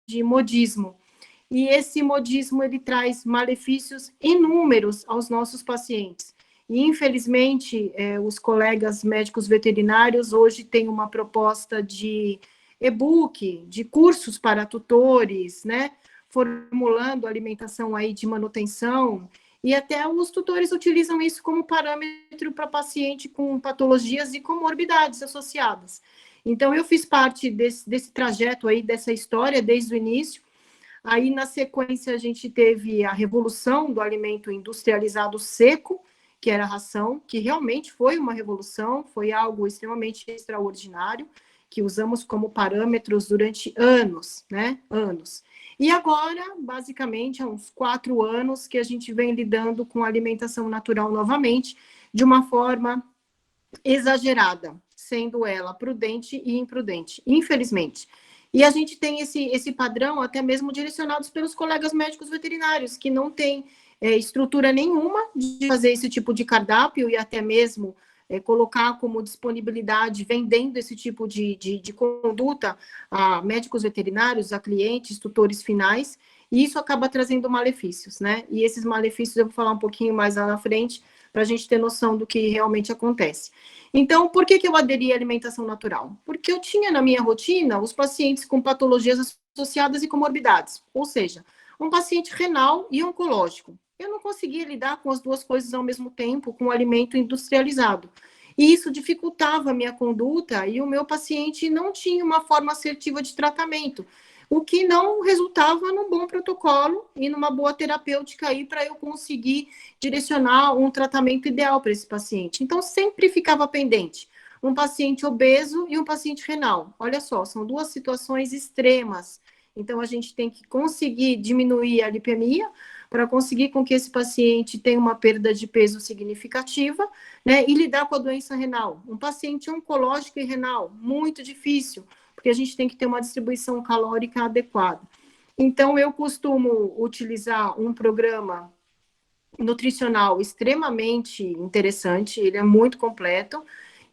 de modismo. E esse modismo, ele traz malefícios inúmeros aos nossos pacientes. E, infelizmente, os colegas médicos veterinários hoje têm uma proposta de e-book, de cursos para tutores, né? Formulando alimentação aí de manutenção, e até os tutores utilizam isso como parâmetro para paciente com patologias e comorbidades associadas. Então, eu fiz parte desse trajeto aí, dessa história, desde o início. Aí, na sequência, a gente teve a revolução do alimento industrializado seco, que era a ração, que realmente foi uma revolução, foi algo extremamente extraordinário, que usamos como parâmetros durante anos, né? Anos. E agora, basicamente, há uns 4 anos que a gente vem lidando com alimentação natural novamente, de uma forma exagerada, sendo ela prudente e imprudente, infelizmente. E a gente tem esse padrão até mesmo direcionados pelos colegas médicos veterinários, que não têm estrutura nenhuma de fazer esse tipo de cardápio e até mesmo colocar como disponibilidade, vendendo esse tipo de conduta a médicos veterinários, a clientes, tutores finais, e isso acaba trazendo malefícios, né? E esses malefícios eu vou falar um pouquinho mais lá na frente, para a gente ter noção do que realmente acontece. Então, por que eu aderi à alimentação natural? Porque eu tinha na minha rotina os pacientes com patologias associadas e comorbidades, ou seja, um paciente renal e oncológico. Eu não conseguia lidar com as duas coisas ao mesmo tempo, com o alimento industrializado. E isso dificultava a minha conduta e o meu paciente não tinha uma forma assertiva de tratamento, o que não resultava num bom protocolo e numa boa terapêutica aí para eu conseguir direcionar um tratamento ideal para esse paciente. Então, sempre ficava pendente um paciente obeso e um paciente renal. Olha só, são duas situações extremas. Então, a gente tem que conseguir diminuir a lipemia para conseguir com que esse paciente tenha uma perda de peso significativa, né, e lidar com a doença renal. Um paciente oncológico e renal, muito difícil, porque a gente tem que ter uma distribuição calórica adequada. Então, eu costumo utilizar um programa nutricional extremamente interessante, ele é muito completo,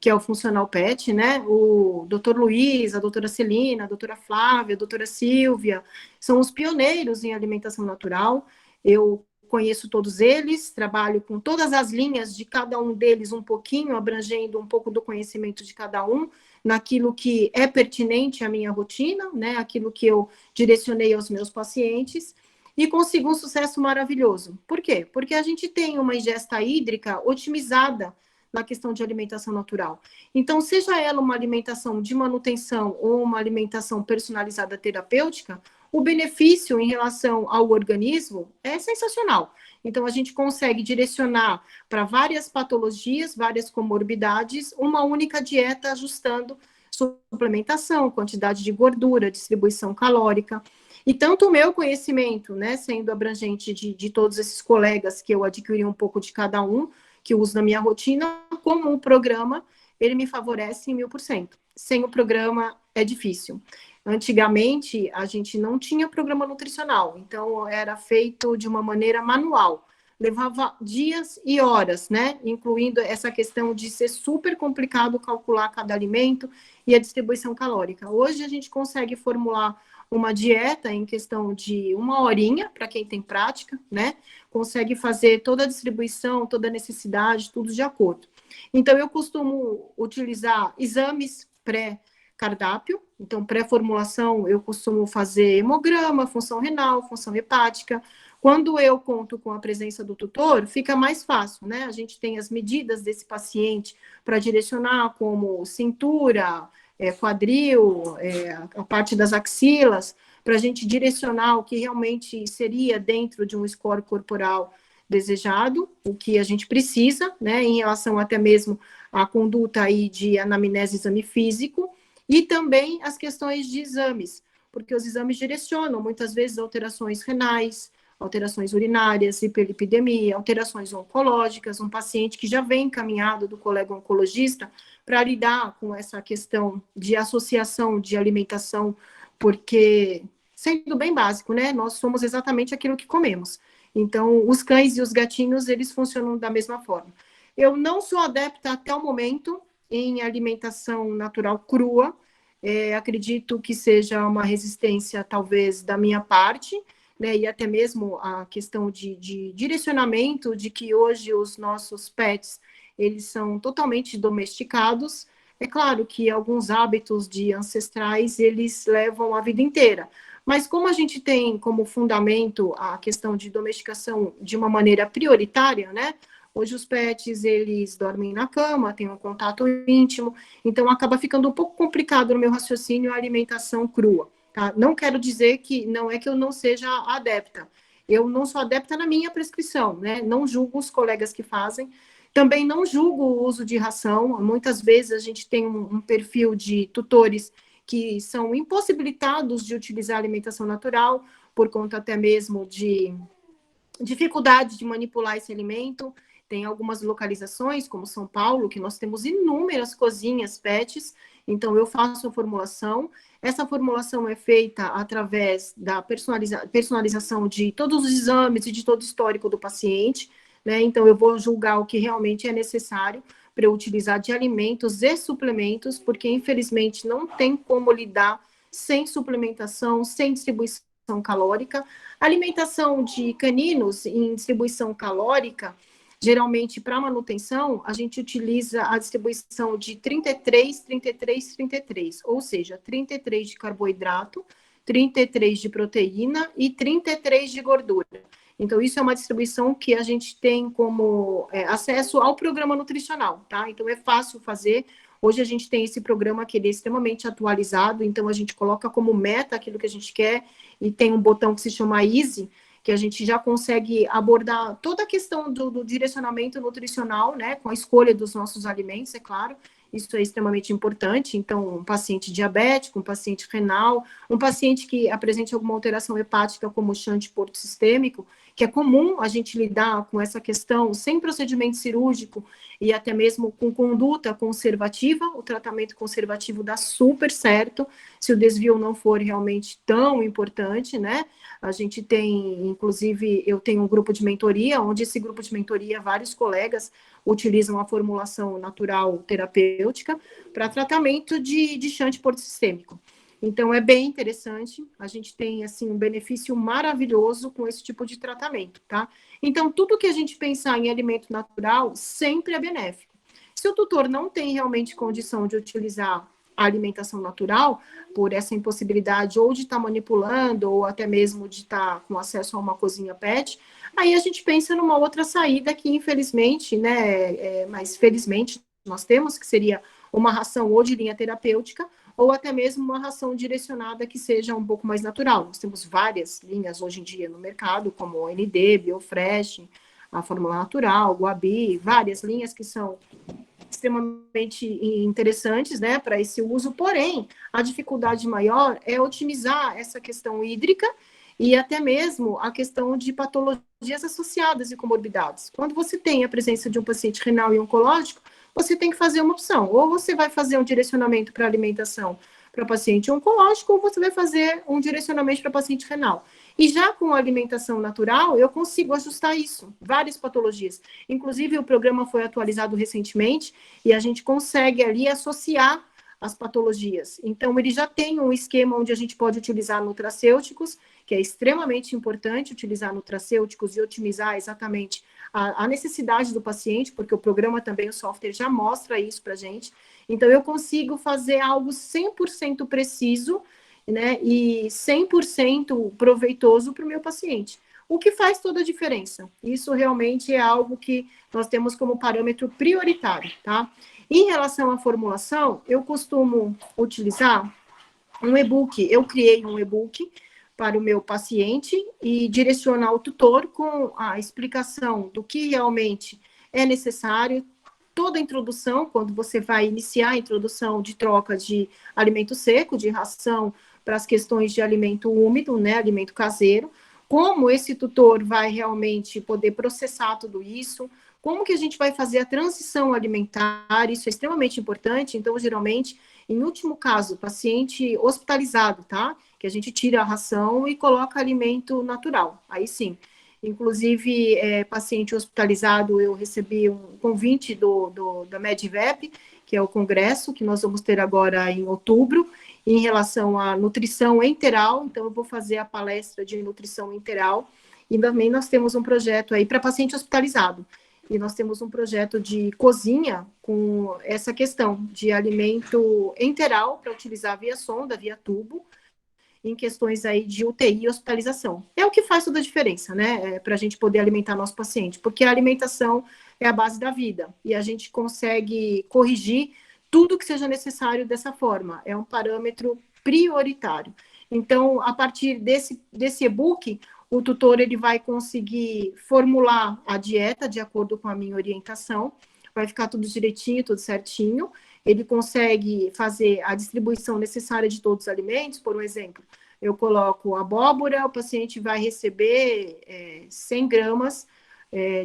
que é o Funcional PET, né? O doutor Luiz, a doutora Celina, a doutora Flávia, a doutora Silvia, são os pioneiros em alimentação natural. Eu conheço todos eles, trabalho com todas as linhas de cada um deles um pouquinho, abrangendo um pouco do conhecimento de cada um, naquilo que é pertinente à minha rotina, né? Aquilo que eu direcionei aos meus pacientes, e consigo um sucesso maravilhoso. Por quê? Porque a gente tem uma ingesta hídrica otimizada na questão de alimentação natural. Então, seja ela uma alimentação de manutenção ou uma alimentação personalizada terapêutica, o benefício em relação ao organismo é sensacional. Então, a gente consegue direcionar para várias patologias, várias comorbidades, uma única dieta ajustando suplementação, quantidade de gordura, distribuição calórica. E tanto o meu conhecimento, né, sendo abrangente de todos esses colegas que eu adquiri um pouco de cada um, que eu uso na minha rotina, como o programa, ele me favorece em 1000%. Sem o programa é difícil. Antigamente, a gente não tinha programa nutricional, então era feito de uma maneira manual. Levava dias e horas, né? Incluindo essa questão de ser super complicado calcular cada alimento e a distribuição calórica. Hoje a gente consegue formular uma dieta em questão de 1 horinha, para quem tem prática, né? Consegue fazer toda a distribuição, toda a necessidade, tudo de acordo. Então, eu costumo utilizar exames pré-cardápio. Então, pré-formulação, eu costumo fazer hemograma, função renal, função hepática. Quando eu conto com a presença do tutor, fica mais fácil, né? A gente tem as medidas desse paciente para direcionar, como cintura, quadril, a parte das axilas, para a gente direcionar o que realmente seria dentro de um score corporal desejado, o que a gente precisa, né, em relação até mesmo à conduta aí de anamnese, exame físico, e também as questões de exames, porque os exames direcionam muitas vezes alterações renais, alterações urinárias, hiperlipidemia, alterações oncológicas, um paciente que já vem encaminhado do colega oncologista para lidar com essa questão de associação de alimentação, porque, sendo bem básico, né, nós somos exatamente aquilo que comemos. Então, os cães e os gatinhos, eles funcionam da mesma forma. Eu não sou adepta até o momento em alimentação natural crua. acredito que seja uma resistência, talvez, da minha parte, né, e até mesmo a questão de direcionamento, de que hoje os nossos pets, eles são totalmente domesticados. É claro que alguns hábitos de ancestrais, eles levam a vida inteira, mas como a gente tem como fundamento a questão de domesticação de uma maneira prioritária, né, hoje os pets, eles dormem na cama, têm um contato íntimo, então acaba ficando um pouco complicado no meu raciocínio a alimentação crua. Tá? Não quero dizer que não é que eu não seja adepta. Eu não sou adepta na minha prescrição, né? Não julgo os colegas que fazem. Também não julgo o uso de ração. Muitas vezes a gente tem um perfil de tutores que são impossibilitados de utilizar alimentação natural, por conta até mesmo de dificuldade de manipular esse alimento. Tem algumas localizações, como São Paulo, que nós temos inúmeras cozinhas pets, então eu faço a formulação. Essa formulação é feita através da personalização de todos os exames e de todo o histórico do paciente, né? Então eu vou julgar o que realmente é necessário para eu utilizar de alimentos e suplementos, porque infelizmente não tem como lidar sem suplementação, sem distribuição calórica. Alimentação de caninos em distribuição calórica, geralmente para manutenção, a gente utiliza a distribuição de 33, 33, 33, ou seja, 33 de carboidrato, 33 de proteína e 33 de gordura. Então, isso é uma distribuição que a gente tem como acesso ao programa nutricional, tá? Então, é fácil fazer. Hoje a gente tem esse programa que ele é extremamente atualizado, então a gente coloca como meta aquilo que a gente quer, e tem um botão que se chama Easy, que a gente já consegue abordar toda a questão do direcionamento nutricional, né, com a escolha dos nossos alimentos, é claro, isso é extremamente importante. Então, um paciente diabético, um paciente renal, um paciente que apresente alguma alteração hepática, como o shunt portosistêmico, que é comum a gente lidar com essa questão sem procedimento cirúrgico e até mesmo com conduta conservativa. O tratamento conservativo dá super certo, se o desvio não for realmente tão importante, né? A gente tem, inclusive, eu tenho um grupo de mentoria, onde esse grupo de mentoria, vários colegas utilizam a formulação natural terapêutica para tratamento de shunt portosistêmico. Então, é bem interessante, a gente tem, assim, um benefício maravilhoso com esse tipo de tratamento, tá? Então, tudo que a gente pensar em alimento natural sempre é benéfico. Se o tutor não tem realmente condição de utilizar a alimentação natural, por essa impossibilidade ou de estar manipulando, ou até mesmo de estar com acesso a uma cozinha pet, aí a gente pensa numa outra saída que, infelizmente, né, mas felizmente nós temos, que seria uma ração ou de linha terapêutica, ou até mesmo uma ração direcionada que seja um pouco mais natural. Nós temos várias linhas hoje em dia no mercado, como o ND, Biofresh, a Fórmula Natural, Guabi, várias linhas que são extremamente interessantes, né, para esse uso, porém, a dificuldade maior é otimizar essa questão hídrica e até mesmo a questão de patologias associadas e comorbidades. Quando você tem a presença de um paciente renal e oncológico, você tem que fazer uma opção, ou você vai fazer um direcionamento para alimentação para paciente oncológico, ou você vai fazer um direcionamento para paciente renal. E já com a alimentação natural, eu consigo ajustar isso, várias patologias. Inclusive, o programa foi atualizado recentemente e a gente consegue ali associar as patologias. Então, ele já tem um esquema onde a gente pode utilizar nutracêuticos, que é extremamente importante utilizar nutracêuticos e otimizar exatamente a necessidade do paciente, porque o programa também, o software, já mostra isso para a gente. Então, eu consigo fazer algo 100% preciso, né, e 100% proveitoso para o meu paciente, o que faz toda a diferença. Isso realmente é algo que nós temos como parâmetro prioritário, tá? Em relação à formulação, eu costumo utilizar um e-book. Eu criei um e-book para o meu paciente e direcionar o tutor com a explicação do que realmente é necessário, toda a introdução, quando você vai iniciar a introdução de troca de alimento seco, de ração, para as questões de alimento úmido, né, alimento caseiro, como esse tutor vai realmente poder processar tudo isso, como que a gente vai fazer a transição alimentar, isso é extremamente importante. Então, geralmente, em último caso, paciente hospitalizado, tá? Que a gente tira a ração e coloca alimento natural, aí sim. Inclusive, paciente hospitalizado, eu recebi um convite da MedVep, que é o congresso que nós vamos ter agora em outubro, em relação à nutrição enteral, então eu vou fazer a palestra de nutrição enteral, e também nós temos um projeto aí para paciente hospitalizado, e nós temos um projeto de cozinha com essa questão de alimento enteral para utilizar via sonda, via tubo, em questões aí de UTI e hospitalização. É o que faz toda a diferença, né, para a gente poder alimentar nosso paciente, porque a alimentação é a base da vida, e a gente consegue corrigir tudo que seja necessário dessa forma, é um parâmetro prioritário. Então, a partir desse e-book, o tutor ele vai conseguir formular a dieta de acordo com a minha orientação, vai ficar tudo direitinho, tudo certinho, ele consegue fazer a distribuição necessária de todos os alimentos, por um exemplo, eu coloco abóbora, o paciente vai receber 100 gramas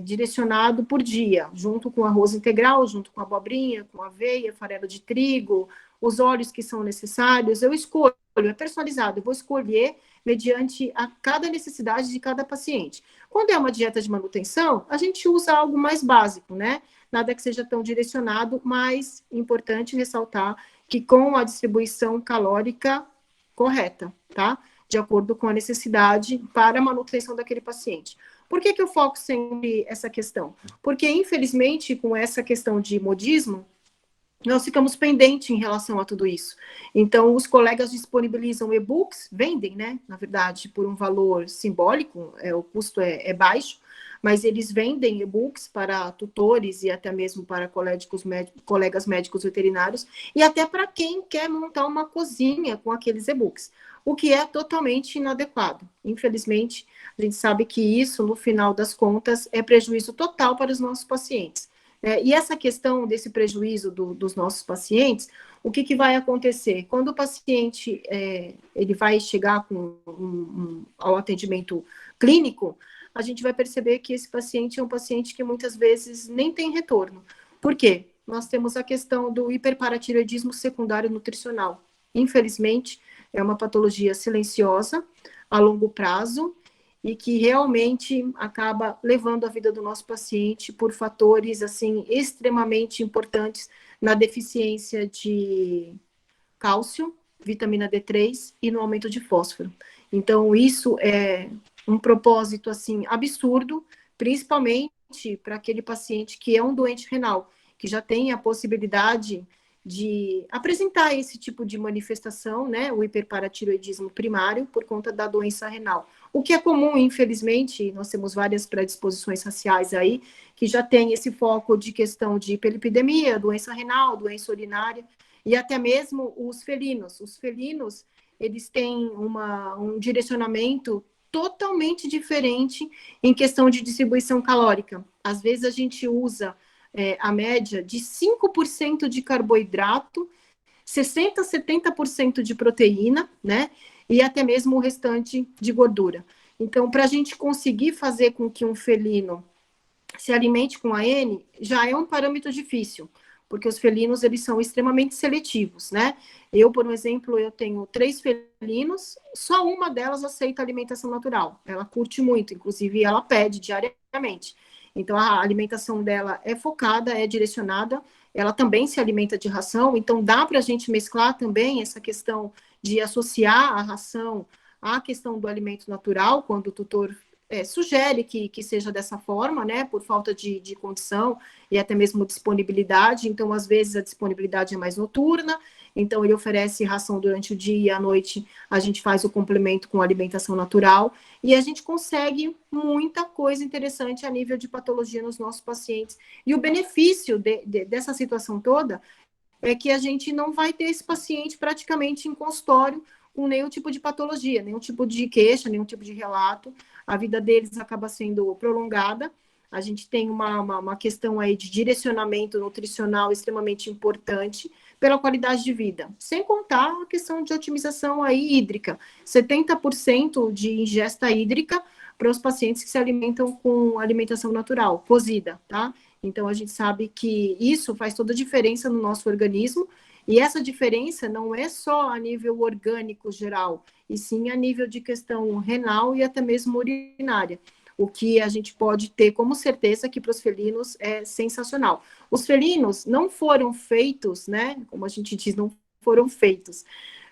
direcionado por dia, junto com arroz integral, junto com abobrinha, com aveia, farelo de trigo, os óleos que são necessários, eu escolho, é personalizado, eu vou escolher mediante a cada necessidade de cada paciente. Quando é uma dieta de manutenção, a gente usa algo mais básico, né? Nada que seja tão direcionado, mas importante ressaltar que com a distribuição calórica correta, tá? De acordo com a necessidade para a manutenção daquele paciente. Por que eu foco sempre essa questão? Porque, infelizmente, com essa questão de modismo, nós ficamos pendentes em relação a tudo isso. Então, os colegas disponibilizam e-books, vendem, né, na verdade, por um valor simbólico, o custo é baixo, mas eles vendem e-books para tutores e até mesmo para colegas médicos veterinários, e até para quem quer montar uma cozinha com aqueles e-books, o que é totalmente inadequado. Infelizmente, a gente sabe que isso, no final das contas, é prejuízo total para os nossos pacientes. E essa questão desse prejuízo dos nossos pacientes, o que vai acontecer? Quando o paciente ele vai chegar ao atendimento clínico, a gente vai perceber que esse paciente é um paciente que muitas vezes nem tem retorno. Por quê? Nós temos a questão do hiperparatireoidismo secundário nutricional. Infelizmente, é uma patologia silenciosa, a longo prazo, e que realmente acaba levando a vida do nosso paciente por fatores, assim, extremamente importantes na deficiência de cálcio, vitamina D3 e no aumento de fósforo. Então, isso é um propósito, assim, absurdo, principalmente para aquele paciente que é um doente renal, que já tem a possibilidade de apresentar esse tipo de manifestação, né, o hiperparatiroidismo primário, por conta da doença renal. O que é comum, infelizmente, nós temos várias predisposições raciais aí, que já tem esse foco de questão de hiperlipidemia, doença renal, doença urinária, e até mesmo os felinos. Os felinos, eles têm um direcionamento totalmente diferente em questão de distribuição calórica. Às vezes a gente usa a média de 5% de carboidrato, 60%, 70% de proteína, né? E até mesmo o restante de gordura. Então, para a gente conseguir fazer com que um felino se alimente com AN, já é um parâmetro difícil, porque os felinos, eles são extremamente seletivos, né? Eu, por exemplo, eu tenho 3 felinos, só uma delas aceita alimentação natural. Ela curte muito, inclusive ela pede diariamente. Então, a alimentação dela é focada, é direcionada, ela também se alimenta de ração, então dá para a gente mesclar também essa questão de associar a ração à questão do alimento natural, quando o tutor sugere que seja dessa forma, né, por falta de condição e até mesmo disponibilidade. Então, às vezes, a disponibilidade é mais noturna, então ele oferece ração durante o dia e à noite a gente faz o complemento com alimentação natural, e a gente consegue muita coisa interessante a nível de patologia nos nossos pacientes. E o benefício dessa situação toda é que a gente não vai ter esse paciente praticamente em consultório com nenhum tipo de patologia, nenhum tipo de queixa, nenhum tipo de relato. A vida deles acaba sendo prolongada. A gente tem uma questão aí de direcionamento nutricional extremamente importante pela qualidade de vida. Sem contar a questão de otimização aí hídrica. 70% de ingesta hídrica para os pacientes que se alimentam com alimentação natural, cozida, tá? Então, a gente sabe que isso faz toda a diferença no nosso organismo, e essa diferença não é só a nível orgânico geral, e sim a nível de questão renal e até mesmo urinária. O que a gente pode ter como certeza que para os felinos é sensacional. Os felinos não foram feitos, né, como a gente diz, não foram feitos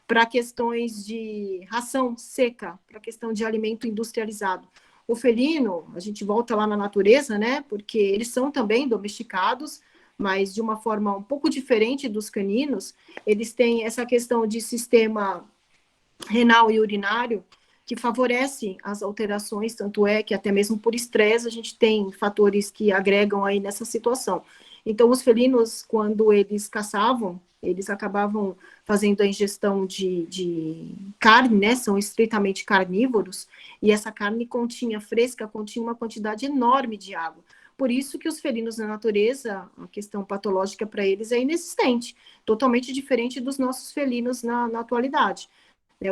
para questões de ração seca, para questão de alimento industrializado. O felino, a gente volta lá na natureza, né? Porque eles são também domesticados, mas de uma forma um pouco diferente dos caninos. Eles têm essa questão de sistema renal e urinário que favorece as alterações, tanto é que até mesmo por estresse a gente tem fatores que agregam aí nessa situação. Então, os felinos, quando eles caçavam, eles acabavam fazendo a ingestão de carne, né? São estritamente carnívoros, e essa carne fresca, continha uma quantidade enorme de água. Por isso que os felinos na natureza, a questão patológica para eles é inexistente, totalmente diferente dos nossos felinos na atualidade.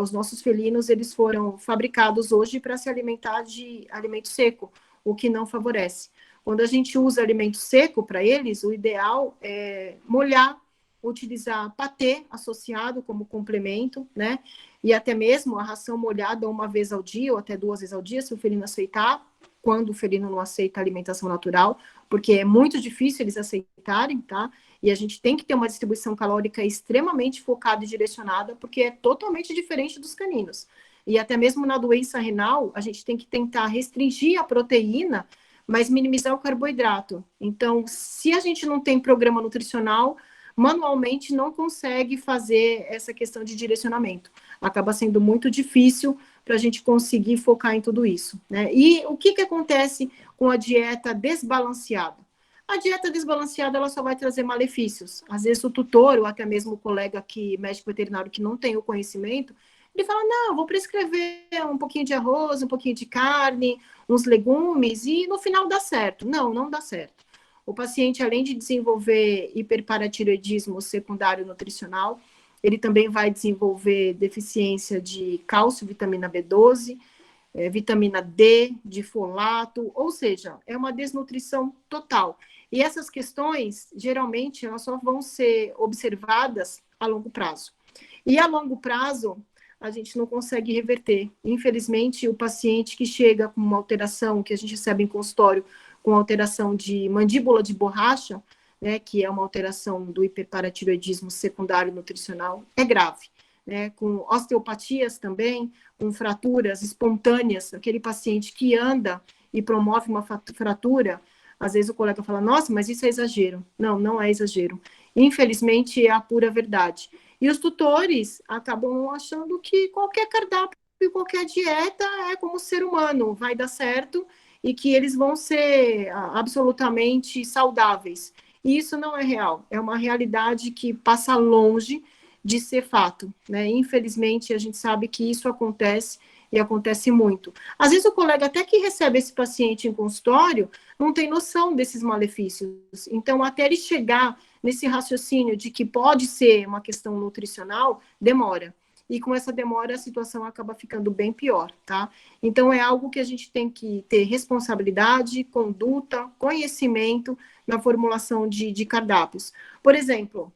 Os nossos felinos, eles foram fabricados hoje para se alimentar de alimento seco, o que não favorece. Quando a gente usa alimento seco para eles, o ideal é molhar, utilizar patê associado como complemento, né? E até mesmo a ração molhada uma vez ao dia, ou até 2 vezes ao dia, se o felino aceitar, quando o felino não aceita a alimentação natural, porque é muito difícil eles aceitarem, tá? E a gente tem que ter uma distribuição calórica extremamente focada e direcionada, porque é totalmente diferente dos caninos. E até mesmo na doença renal, a gente tem que tentar restringir a proteína, mas minimizar o carboidrato. Então, se a gente não tem programa nutricional, manualmente não consegue fazer essa questão de direcionamento. Acaba sendo muito difícil para a gente conseguir focar em tudo isso, né? E o que acontece com a dieta desbalanceada? A dieta desbalanceada, ela só vai trazer malefícios. Às vezes o tutor, ou até mesmo o colega médico veterinário que não tem o conhecimento, ele fala, não, vou prescrever um pouquinho de arroz, um pouquinho de carne, uns legumes, e no final dá certo. Não, não dá certo. O paciente, além de desenvolver hiperparatiroidismo secundário nutricional, ele também vai desenvolver deficiência de cálcio, vitamina B12, vitamina D, de folato, ou seja, é uma desnutrição total. E essas questões, geralmente, elas só vão ser observadas a longo prazo. E a longo prazo, a gente não consegue reverter. Infelizmente, o paciente que chega com uma alteração, que a gente recebe em consultório, com alteração de mandíbula de borracha, né, que é uma alteração do hiperparatiroidismo secundário nutricional, é grave. Né, com osteopatias também, com fraturas espontâneas, aquele paciente que anda e promove uma fratura, às vezes o colega fala, nossa, mas isso é exagero. Não, não é exagero. Infelizmente, é a pura verdade. E os tutores acabam achando que qualquer cardápio, qualquer dieta é como ser humano, vai dar certo e que eles vão ser absolutamente saudáveis. E isso não é real, é uma realidade que passa longe de ser fato, né? Infelizmente, a gente sabe que isso acontece e acontece muito. Às vezes o colega até que recebe esse paciente em consultório não tem noção desses malefícios. Então, até ele chegar nesse raciocínio de que pode ser uma questão nutricional, demora. E com essa demora, a situação acaba ficando bem pior, tá? Então, é algo que a gente tem que ter responsabilidade, conduta, conhecimento na formulação de cardápios. Por exemplo,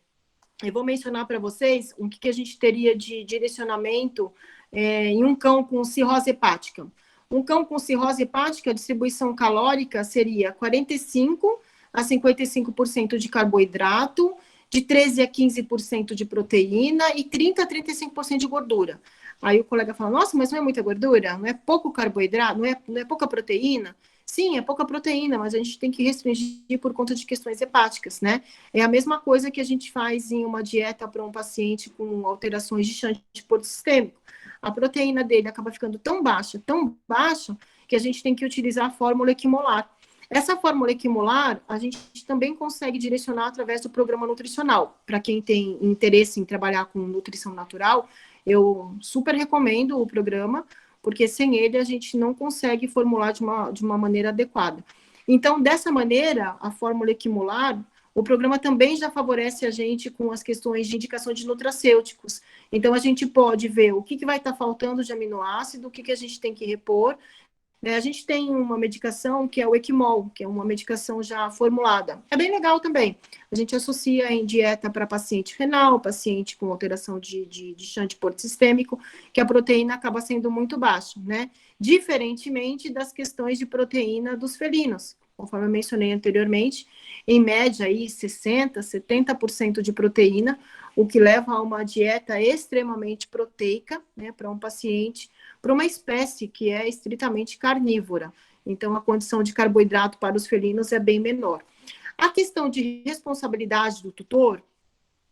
eu vou mencionar para vocês o que a gente teria de direcionamento em um cão com cirrose hepática. Um cão com cirrose hepática, a distribuição calórica seria 45 a 55% de carboidrato, de 13 a 15% de proteína e 30 a 35% de gordura. Aí o colega fala, nossa, mas não é muita gordura? Não é pouco carboidrato? Não é pouca proteína? Sim, é pouca proteína, mas a gente tem que restringir por conta de questões hepáticas, né? É a mesma coisa que a gente faz em uma dieta para um paciente com alterações de shunt sistêmico. A proteína dele acaba ficando tão baixa, que a gente tem que utilizar a fórmula equimolar. Essa fórmula equimolar, a gente também consegue direcionar através do programa nutricional. Para quem tem interesse em trabalhar com nutrição natural, eu super recomendo o programa, porque sem ele a gente não consegue formular de uma maneira adequada. Então, dessa maneira, a fórmula equimolar, o programa também já favorece a gente com as questões de indicação de nutracêuticos. Então, a gente pode ver o que vai estar faltando de aminoácido, o que a gente tem que repor. A gente tem uma medicação que é o Equimol, que é uma medicação já formulada. É bem legal também. A gente associa em dieta para paciente renal, paciente com alteração de shunt sistêmico, que a proteína acaba sendo muito baixa, né? Diferentemente das questões de proteína dos felinos, conforme eu mencionei anteriormente, em média aí 60%, 70% de proteína, o que leva a uma dieta extremamente proteica, né, para um paciente, para uma espécie que é estritamente carnívora. Então, a condição de carboidrato para os felinos é bem menor. A questão de responsabilidade do tutor,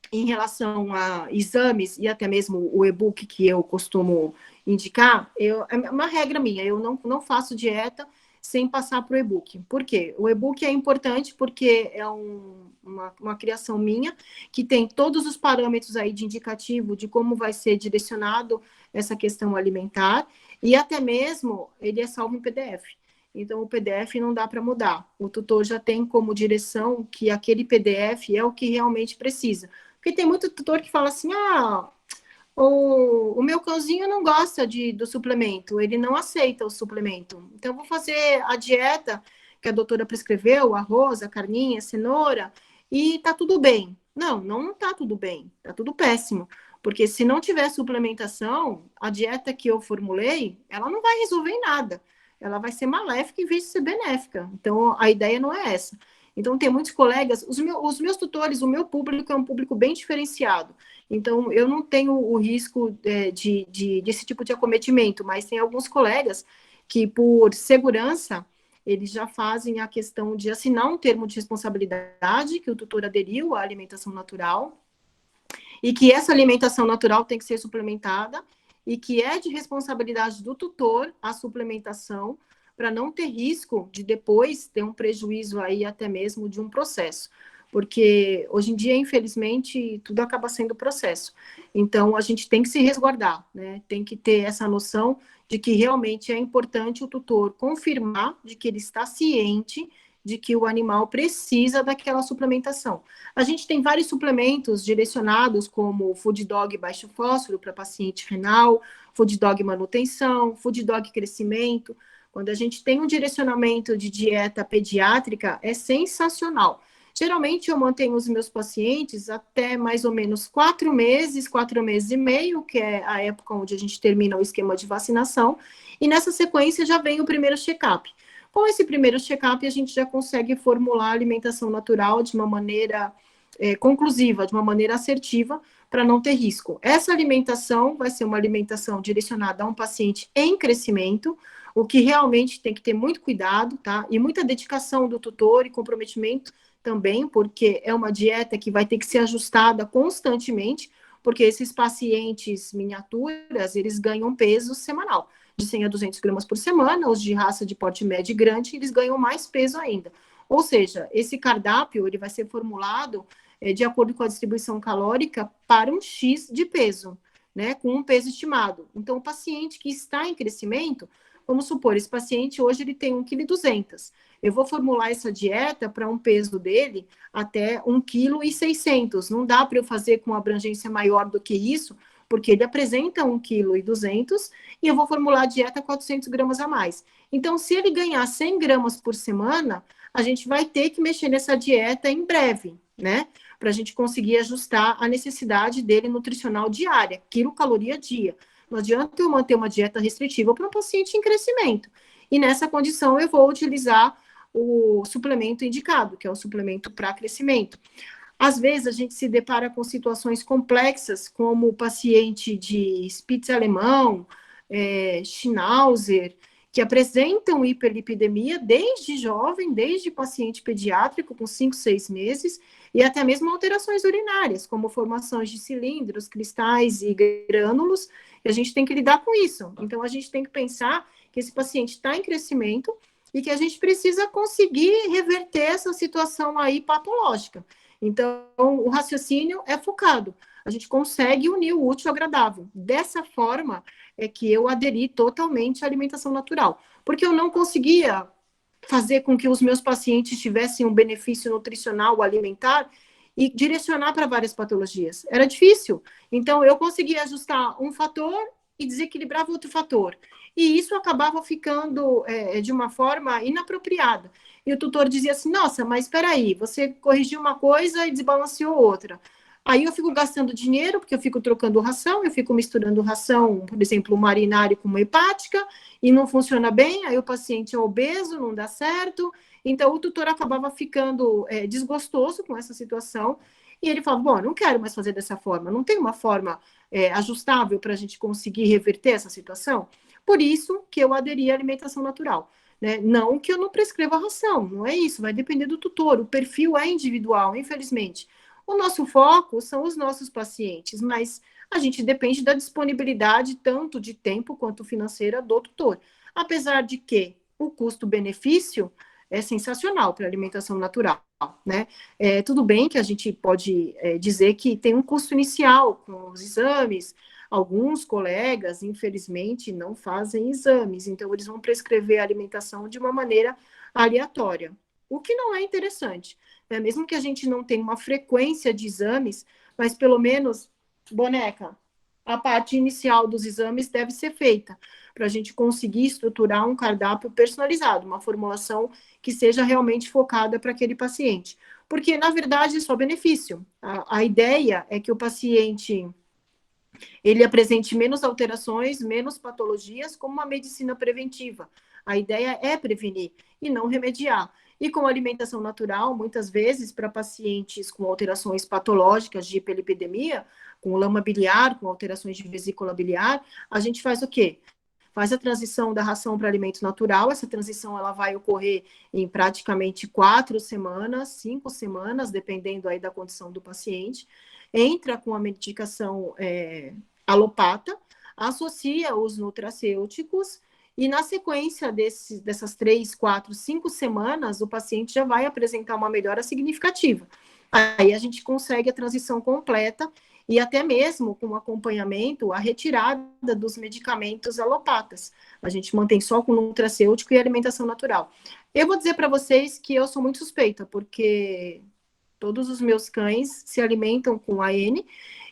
em relação a exames e até mesmo o e-book que eu costumo indicar, é uma regra minha, eu não faço dieta sem passar para o e-book. Por quê? O e-book é importante porque é uma criação minha, que tem todos os parâmetros aí de indicativo de como vai ser direcionado essa questão alimentar, e até mesmo ele é salvo em PDF. Então, o PDF não dá para mudar. O tutor já tem como direção que aquele PDF é o que realmente precisa. Porque tem muito tutor que fala assim, o meu cãozinho não gosta do suplemento, ele não aceita o suplemento. Então, eu vou fazer a dieta que a doutora prescreveu, arroz, a carninha, a cenoura, e tá tudo bem. Não tá tudo bem, tá tudo péssimo. Porque se não tiver suplementação, a dieta que eu formulei, ela não vai resolver em nada. Ela vai ser maléfica em vez de ser benéfica. Então, a ideia não é essa. Então, tem muitos colegas, os meus tutores, o meu público é um público bem diferenciado. Então, eu não tenho o risco desse tipo de acometimento, mas tem alguns colegas que, por segurança, eles já fazem a questão de assinar um termo de responsabilidade que o tutor aderiu à alimentação natural, e que essa alimentação natural tem que ser suplementada, e que é de responsabilidade do tutor a suplementação, para não ter risco de depois ter um prejuízo aí até mesmo de um processo. Porque hoje em dia, infelizmente, tudo acaba sendo processo. Então, a gente tem que se resguardar, né? Tem que ter essa noção de que realmente é importante o tutor confirmar de que ele está ciente de que o animal precisa daquela suplementação. A gente tem vários suplementos direcionados, como Food Dog baixo fósforo para paciente renal, Food Dog manutenção, Food Dog crescimento. Quando a gente tem um direcionamento de dieta pediátrica, é sensacional. Geralmente, eu mantenho os meus pacientes até mais ou menos 4 meses e meio, que é a época onde a gente termina o esquema de vacinação, e nessa sequência já vem o primeiro check-up. Com esse primeiro check-up, a gente já consegue formular a alimentação natural de uma maneira conclusiva, de uma maneira assertiva, para não ter risco. Essa alimentação vai ser uma alimentação direcionada a um paciente em crescimento, o que realmente tem que ter muito cuidado, tá? E muita dedicação do tutor e comprometimento também, porque é uma dieta que vai ter que ser ajustada constantemente, porque esses pacientes miniaturas, eles ganham peso semanal, de 100 a 200 gramas por semana. Os de raça de porte médio e grande, eles ganham mais peso ainda. Ou seja, esse cardápio, ele vai ser formulado de acordo com a distribuição calórica para um X de peso, né, com um peso estimado. Então, o paciente que está em crescimento, vamos supor, esse paciente hoje ele tem 1,2 kg. Eu vou formular essa dieta para um peso dele até 1,6 kg. Não dá para eu fazer com abrangência maior do que isso, porque ele apresenta 1,2 kg e eu vou formular a dieta 400 gramas a mais. Então, se ele ganhar 100 gramas por semana, a gente vai ter que mexer nessa dieta em breve, né? Para a gente conseguir ajustar a necessidade dele nutricional diária, quilocaloria dia. Não adianta eu manter uma dieta restritiva para um paciente em crescimento. E nessa condição, eu vou utilizar o suplemento indicado, que é o suplemento para crescimento. Às vezes, a gente se depara com situações complexas, como o paciente de Spitz alemão, Schnauzer, que apresentam hiperlipidemia desde jovem, desde paciente pediátrico, com 5, 6 meses, e até mesmo alterações urinárias, como formações de cilindros, cristais e grânulos, e a gente tem que lidar com isso. Então, a gente tem que pensar que esse paciente está em crescimento e que a gente precisa conseguir reverter essa situação aí patológica. Então, o raciocínio é focado. A gente consegue unir o útil ao agradável. Dessa forma, é que eu aderi totalmente à alimentação natural. Porque eu não conseguia fazer com que os meus pacientes tivessem um benefício nutricional alimentar e direcionar para várias patologias. Era difícil. Então, eu conseguia ajustar um fator e desequilibrava outro fator. E isso acabava ficando de uma forma inapropriada. E o tutor dizia assim, nossa, mas espera aí, você corrigiu uma coisa e desbalanceou outra. Aí eu fico gastando dinheiro, porque eu fico trocando ração, eu fico misturando ração, por exemplo, uma urinária com uma hepática, e não funciona bem, aí o paciente é obeso, não dá certo. Então, o tutor acabava ficando desgostoso com essa situação, e ele falava, bom, eu não quero mais fazer dessa forma, não tem uma forma ajustável para a gente conseguir reverter essa situação? Por isso que eu aderi à alimentação natural. Né? Não que eu não prescreva ração, não é isso, vai depender do tutor, o perfil é individual, infelizmente. O nosso foco são os nossos pacientes, mas a gente depende da disponibilidade, tanto de tempo quanto financeira, do tutor. Apesar de que o custo-benefício é sensacional para a alimentação natural, né? Tudo bem que a gente pode dizer que tem um custo inicial com os exames. Alguns colegas, infelizmente, não fazem exames, então eles vão prescrever a alimentação de uma maneira aleatória, o que não é interessante, né? Mesmo que a gente não tenha uma frequência de exames, mas pelo menos, boneca, a parte inicial dos exames deve ser feita, para a gente conseguir estruturar um cardápio personalizado, uma formulação que seja realmente focada para aquele paciente. Porque, na verdade, é só benefício. A ideia é que o paciente ele apresente menos alterações, menos patologias, como uma medicina preventiva. A ideia é prevenir e não remediar. E com alimentação natural, muitas vezes, para pacientes com alterações patológicas de hiperlipidemia, com lama biliar, com alterações de vesícula biliar, a gente faz o quê? Faz a transição da ração para alimento natural. Essa transição ela vai ocorrer em praticamente 4 semanas, 5 semanas, dependendo aí da condição do paciente. Entra com a medicação alopata, associa os nutracêuticos e na sequência dessas 3, 4, 5 semanas, o paciente já vai apresentar uma melhora significativa. Aí a gente consegue a transição completa e até mesmo com acompanhamento, a retirada dos medicamentos alopatas. A gente mantém só com nutracêutico e alimentação natural. Eu vou dizer para vocês que eu sou muito suspeita, porque todos os meus cães se alimentam com AN,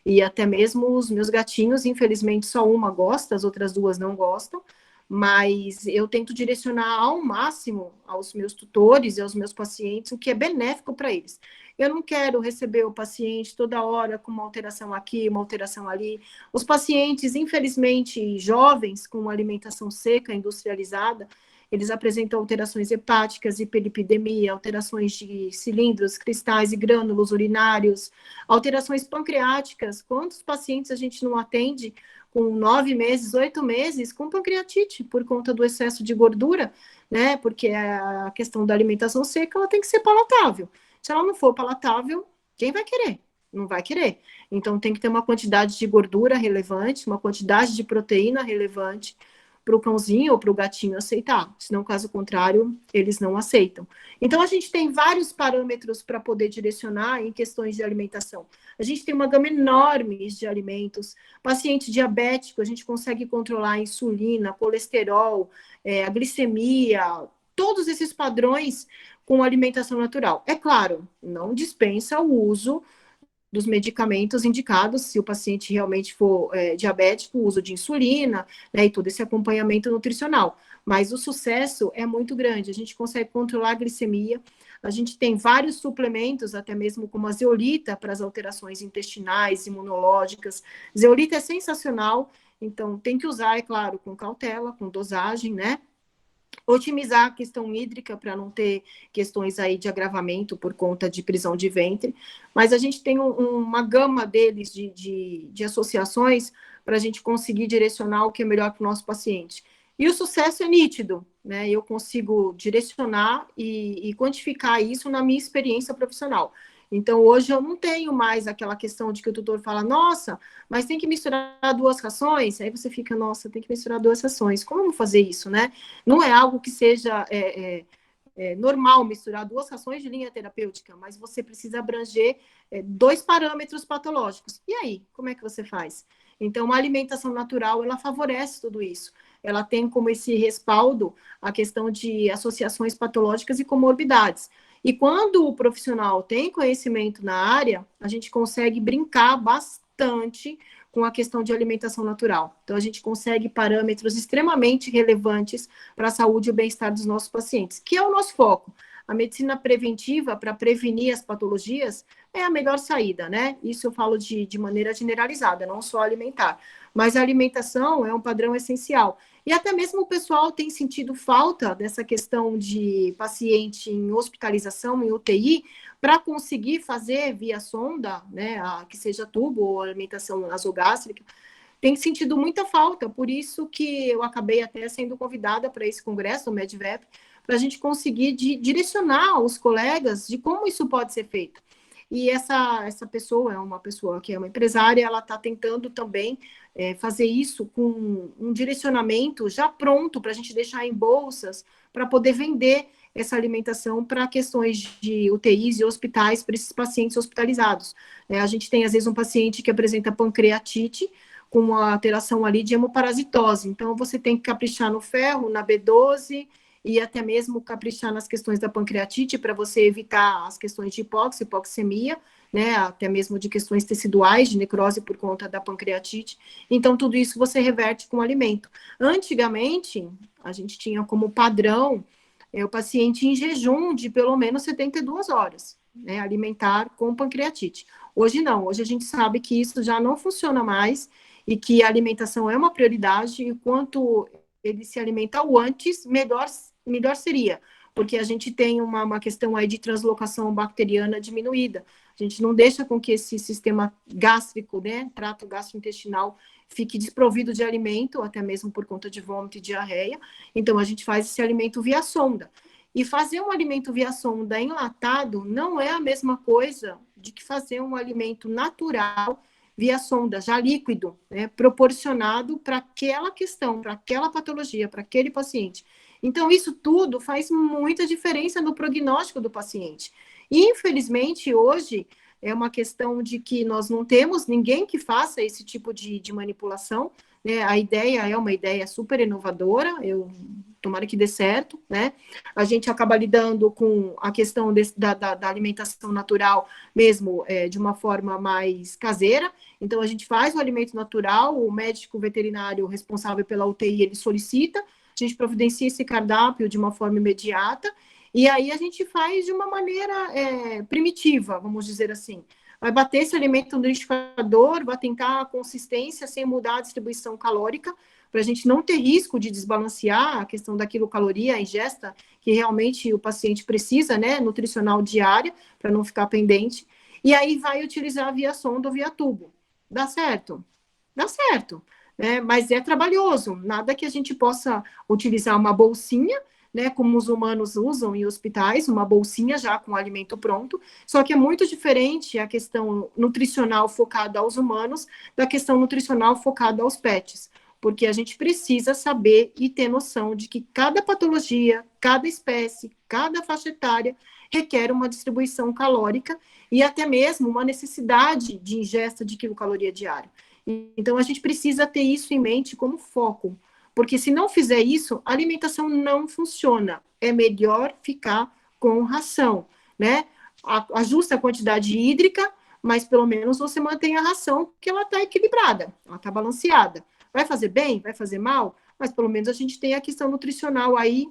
e até mesmo os meus gatinhos, infelizmente só uma gosta, as outras duas não gostam, mas eu tento direcionar ao máximo aos meus tutores e aos meus pacientes o que é benéfico para eles. Eu não quero receber o paciente toda hora com uma alteração aqui, uma alteração ali. Os pacientes, infelizmente, jovens, com alimentação seca, industrializada, eles apresentam alterações hepáticas, hiperlipidemia, alterações de cilindros, cristais e grânulos urinários, alterações pancreáticas. Quantos pacientes a gente não atende com 9 meses, 8 meses, com pancreatite, por conta do excesso de gordura, né? Porque a questão da alimentação seca, ela tem que ser palatável. Se ela não for palatável, quem vai querer? Não vai querer. Então, tem que ter uma quantidade de gordura relevante, uma quantidade de proteína relevante, para o cãozinho ou para o gatinho aceitar, senão, caso contrário, eles não aceitam. Então, a gente tem vários parâmetros para poder direcionar em questões de alimentação. A gente tem uma gama enorme de alimentos. Paciente diabético, a gente consegue controlar a insulina, colesterol, a glicemia, todos esses padrões com alimentação natural. É claro, não dispensa o uso dos medicamentos indicados, se o paciente realmente for diabético, o uso de insulina, né, e todo esse acompanhamento nutricional. Mas o sucesso é muito grande, a gente consegue controlar a glicemia, a gente tem vários suplementos, até mesmo como a zeolita, para as alterações intestinais, imunológicas. Zeolita é sensacional, então tem que usar, é claro, com cautela, com dosagem, né? Otimizar a questão hídrica para não ter questões aí de agravamento por conta de prisão de ventre, mas a gente tem uma gama deles de associações para a gente conseguir direcionar o que é melhor para o nosso paciente. E o sucesso é nítido, né? Eu consigo direcionar e quantificar isso na minha experiência profissional. Então, hoje eu não tenho mais aquela questão de que o tutor fala, nossa, mas tem que misturar 2 rações, aí você fica, nossa, tem que misturar 2 rações, como eu vou fazer isso, né? Não é algo que seja normal misturar 2 rações de linha terapêutica, mas você precisa abranger 2 parâmetros patológicos. E aí, como é que você faz? Então, a alimentação natural, ela favorece tudo isso. Ela tem como esse respaldo a questão de associações patológicas e comorbidades. E quando o profissional tem conhecimento na área, a gente consegue brincar bastante com a questão de alimentação natural. Então, a gente consegue parâmetros extremamente relevantes para a saúde e o bem-estar dos nossos pacientes, que é o nosso foco. A medicina preventiva, para prevenir as patologias, é a melhor saída, né? Isso eu falo de maneira generalizada, não só alimentar. Mas a alimentação é um padrão essencial. E até mesmo o pessoal tem sentido falta dessa questão de paciente em hospitalização, em UTI, para conseguir fazer via sonda, né, que seja tubo ou alimentação nasogástrica, tem sentido muita falta, por isso que eu acabei até sendo convidada para esse congresso, o MedVep, para a gente conseguir direcionar os colegas de como isso pode ser feito. E essa pessoa é uma pessoa que é uma empresária, ela está tentando também fazer isso com um direcionamento já pronto para a gente deixar em bolsas para poder vender essa alimentação para questões de UTIs e hospitais para esses pacientes hospitalizados. A gente tem, às vezes, um paciente que apresenta pancreatite com uma alteração ali de hemoparasitose. Então, você tem que caprichar no ferro, na B12 e até mesmo caprichar nas questões da pancreatite para você evitar as questões de hipoxemia, né, até mesmo de questões teciduais, de necrose por conta da pancreatite. Então, tudo isso você reverte com o alimento. Antigamente, a gente tinha como padrão o paciente em jejum de pelo menos 72 horas, né, alimentar com pancreatite. Hoje não, hoje a gente sabe que isso já não funciona mais e que a alimentação é uma prioridade e quanto ele se alimenta o antes, melhor seria, porque a gente tem uma questão aí de translocação bacteriana diminuída. A gente não deixa com que esse sistema gástrico, né, trato gastrointestinal, fique desprovido de alimento, até mesmo por conta de vômito e diarreia. Então, a gente faz esse alimento via sonda. E fazer um alimento via sonda enlatado não é a mesma coisa de que fazer um alimento natural via sonda, já líquido, né, proporcionado para aquela questão, para aquela patologia, para aquele paciente. Então, isso tudo faz muita diferença no prognóstico do paciente. E, infelizmente, hoje, é uma questão de que nós não temos ninguém que faça esse tipo de manipulação, né? A ideia é uma ideia super inovadora, tomara que dê certo, né? A gente acaba lidando com a questão da alimentação natural mesmo de uma forma mais caseira. Então, a gente faz o alimento natural, o médico veterinário responsável pela UTI, ele solicita, a gente providencia esse cardápio de uma forma imediata, e aí a gente faz de uma maneira primitiva, vamos dizer assim. Vai bater esse alimento no liquidificador, vai tentar a consistência sem mudar a distribuição calórica, para a gente não ter risco de desbalancear a questão da quilocaloria, a ingesta, que realmente o paciente precisa, né, nutricional diária, para não ficar pendente. E aí vai utilizar via sonda ou via tubo. Dá certo? Dá certo, né? Mas é trabalhoso. Nada que a gente possa utilizar uma bolsinha, né, como os humanos usam em hospitais, uma bolsinha já com alimento pronto, só que é muito diferente a questão nutricional focada aos humanos da questão nutricional focada aos pets, porque a gente precisa saber e ter noção de que cada patologia, cada espécie, cada faixa etária requer uma distribuição calórica e até mesmo uma necessidade de ingesta de quilocaloria diária. Então, a gente precisa ter isso em mente como foco, porque se não fizer isso, a alimentação não funciona. É melhor ficar com ração, né? Ajusta a quantidade hídrica, mas pelo menos você mantém a ração, porque ela está equilibrada, ela está balanceada. Vai fazer bem? Vai fazer mal? Mas pelo menos a gente tem a questão nutricional aí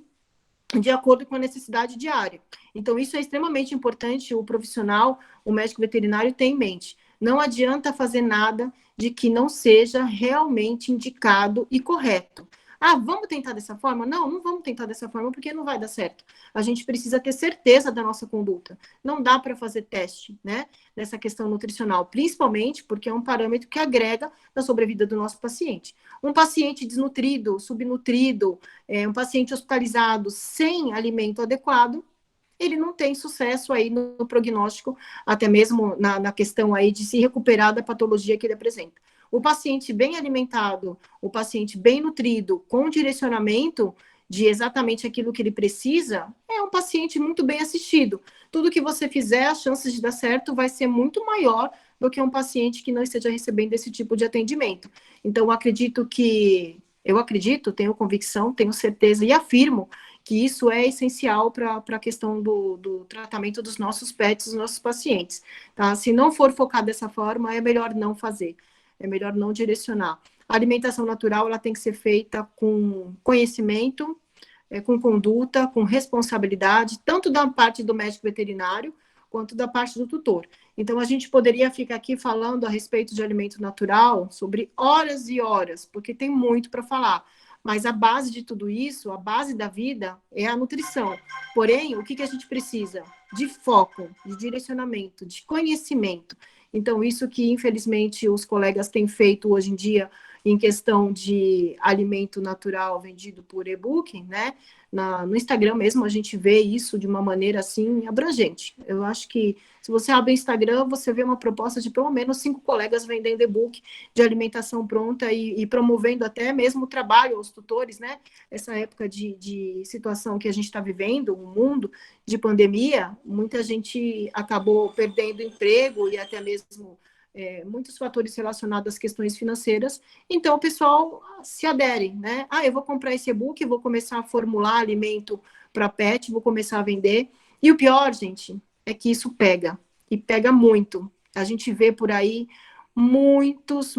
de acordo com a necessidade diária. Então, isso é extremamente importante, o profissional, o médico veterinário tem em mente. Não adianta fazer nada de que não seja realmente indicado e correto. Ah, vamos tentar dessa forma? Não, não vamos tentar dessa forma porque não vai dar certo. A gente precisa ter certeza da nossa conduta. Não dá para fazer teste, né, nessa questão nutricional, principalmente porque é um parâmetro que agrega na sobrevida do nosso paciente. Um paciente desnutrido, subnutrido, um paciente hospitalizado sem alimento adequado, ele não tem sucesso aí no prognóstico, até mesmo na questão aí de se recuperar da patologia que ele apresenta. O paciente bem alimentado, o paciente bem nutrido, com direcionamento de exatamente aquilo que ele precisa, é um paciente muito bem assistido. Tudo que você fizer, as chances de dar certo vai ser muito maior do que um paciente que não esteja recebendo esse tipo de atendimento. Então, eu acredito, tenho convicção, tenho certeza e afirmo que isso é essencial para a questão do tratamento dos nossos pets, dos nossos pacientes. Tá? Se não for focar dessa forma, é melhor não fazer, é melhor não direcionar. A alimentação natural ela tem que ser feita com conhecimento, com conduta, com responsabilidade, tanto da parte do médico veterinário, quanto da parte do tutor. Então, a gente poderia ficar aqui falando a respeito de alimento natural sobre horas e horas, porque tem muito para falar. Mas a base de tudo isso, a base da vida, é a nutrição. Porém, o que a gente precisa? De foco, de direcionamento, de conhecimento. Então, isso que, infelizmente, os colegas têm feito hoje em dia em questão de alimento natural vendido por e-book, né? No Instagram mesmo, a gente vê isso de uma maneira, assim, abrangente. Eu acho que, se você abre o Instagram, você vê uma proposta de pelo menos 5 colegas vendendo e-book de alimentação pronta e promovendo até mesmo o trabalho aos tutores, né? Essa época de situação que a gente está vivendo, um mundo de pandemia, muita gente acabou perdendo emprego e até mesmo muitos fatores relacionados às questões financeiras. Então, o pessoal se adere, né? Eu vou comprar esse e-book, vou começar a formular alimento para pet, vou começar a vender. E o pior, gente, é que isso pega, e pega muito. A gente vê por aí muitos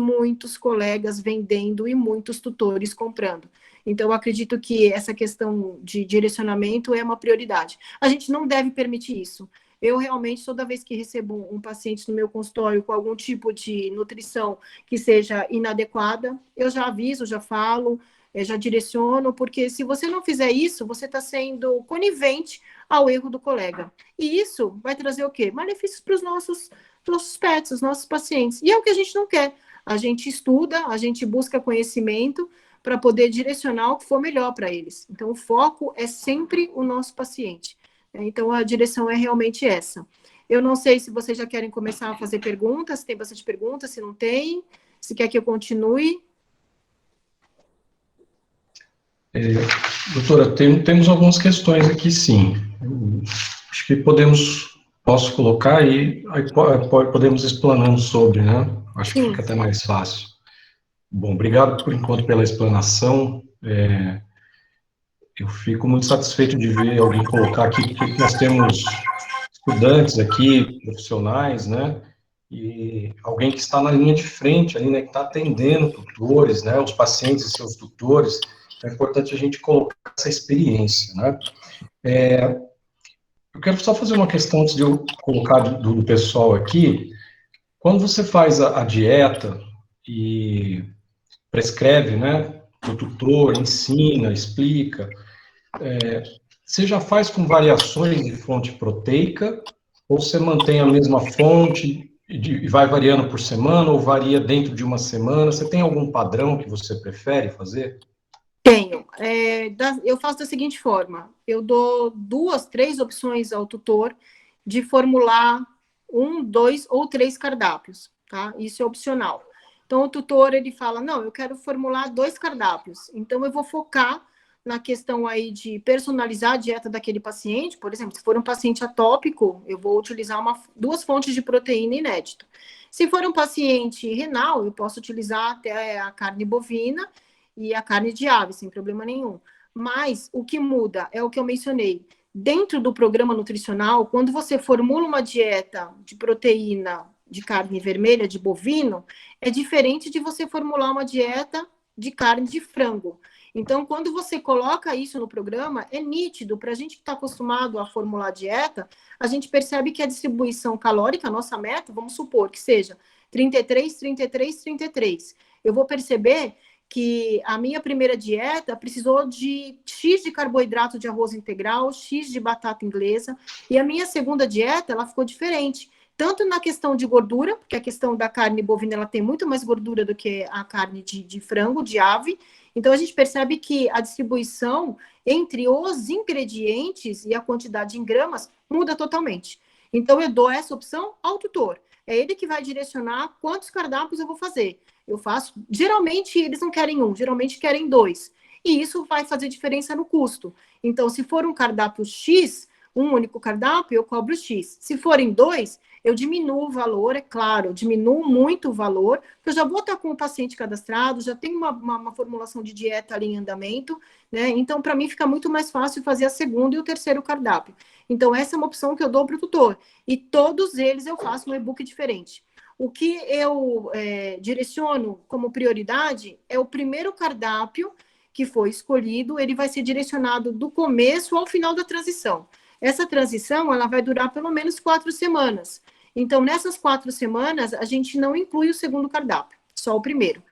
colegas vendendo e muitos tutores comprando. Então, eu acredito que essa questão de direcionamento é uma prioridade. A gente não deve permitir isso. Eu realmente, toda vez que recebo um paciente no meu consultório com algum tipo de nutrição que seja inadequada, eu já aviso, já falo, já direciono, porque se você não fizer isso, você está sendo conivente ao erro do colega. E isso vai trazer o quê? Malefícios para os nossos pets, os nossos pacientes. E é o que a gente não quer. A gente estuda, a gente busca conhecimento para poder direcionar o que for melhor para eles. Então, o foco é sempre o nosso paciente. Então, a direção é realmente essa. Eu não sei se vocês já querem começar a fazer perguntas, se tem bastante perguntas, se não tem, se quer que eu continue. Doutora, temos algumas questões aqui, sim. Acho que posso colocar aí podemos explanando sobre, né? Acho que fica até mais fácil. Bom, obrigado por enquanto pela explanação. Eu fico muito satisfeito de ver alguém colocar aqui, porque nós temos estudantes aqui, profissionais, né? E alguém que está na linha de frente ali, né? Que está atendendo tutores, né? Os pacientes e seus tutores. Então, é importante a gente colocar essa experiência, né? Eu quero só fazer uma questão antes de eu colocar do pessoal aqui. Quando você faz a dieta e prescreve, né? O tutor ensina, explica. Você já faz com variações de fonte proteica ou você mantém a mesma fonte e vai variando por semana ou varia dentro de uma semana? Você tem algum padrão que você prefere fazer? Tenho. Eu faço da seguinte forma: eu dou 2, 3 opções ao tutor de formular 1, 2 ou 3 cardápios, tá? Isso é opcional. Então, o tutor, ele fala, não, eu quero formular 2 cardápios. Então, eu vou focar na questão aí de personalizar a dieta daquele paciente. Por exemplo, se for um paciente atópico, eu vou utilizar 2 fontes de proteína inédita. Se for um paciente renal, eu posso utilizar até a carne bovina e a carne de ave, sem problema nenhum. Mas o que muda é o que eu mencionei. Dentro do programa nutricional, quando você formula uma dieta de proteína de carne vermelha, de bovino, é diferente de você formular uma dieta de carne de frango. Então, quando você coloca isso no programa, é nítido. Para a gente que está acostumado a formular dieta, a gente percebe que a distribuição calórica, a nossa meta, vamos supor que seja 33, 33, 33. Eu vou perceber que a minha primeira dieta precisou de X de carboidrato de arroz integral, X de batata inglesa, e a minha segunda dieta, ela ficou diferente, tanto na questão de gordura, porque a questão da carne bovina, ela tem muito mais gordura do que a carne de frango, de ave, então a gente percebe que a distribuição entre os ingredientes e a quantidade em gramas muda totalmente. Então eu dou essa opção ao tutor, é ele que vai direcionar quantos cardápios eu vou fazer. Eu faço, geralmente eles não querem 1, geralmente querem 2. E isso vai fazer diferença no custo. Então, se for um cardápio X, um único cardápio, eu cobro X. Se forem 2, eu diminuo o valor, é claro, eu diminuo muito o valor, porque eu já vou estar com o paciente cadastrado, já tenho uma formulação de dieta ali em andamento, né? Então, para mim, fica muito mais fácil fazer a segunda e o terceiro cardápio. Então, essa é uma opção que eu dou para o tutor. E todos eles eu faço um e-book diferente. O que eu direciono como prioridade é o primeiro cardápio que foi escolhido, ele vai ser direcionado do começo ao final da transição. Essa transição, ela vai durar pelo menos 4 semanas. Então, nessas 4 semanas, a gente não inclui o segundo cardápio, só o primeiro.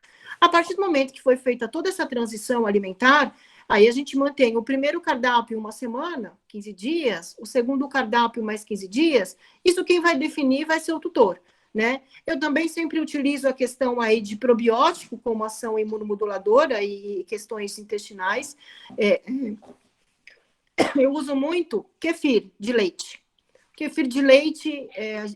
A partir do momento que foi feita toda essa transição alimentar, aí a gente mantém o primeiro cardápio uma semana, 15 dias, o segundo cardápio mais 15 dias, isso quem vai definir vai ser o tutor, né? Eu também sempre utilizo a questão aí de probiótico como ação imunomoduladora e questões intestinais. Eu uso muito kefir de leite. Kefir de leite,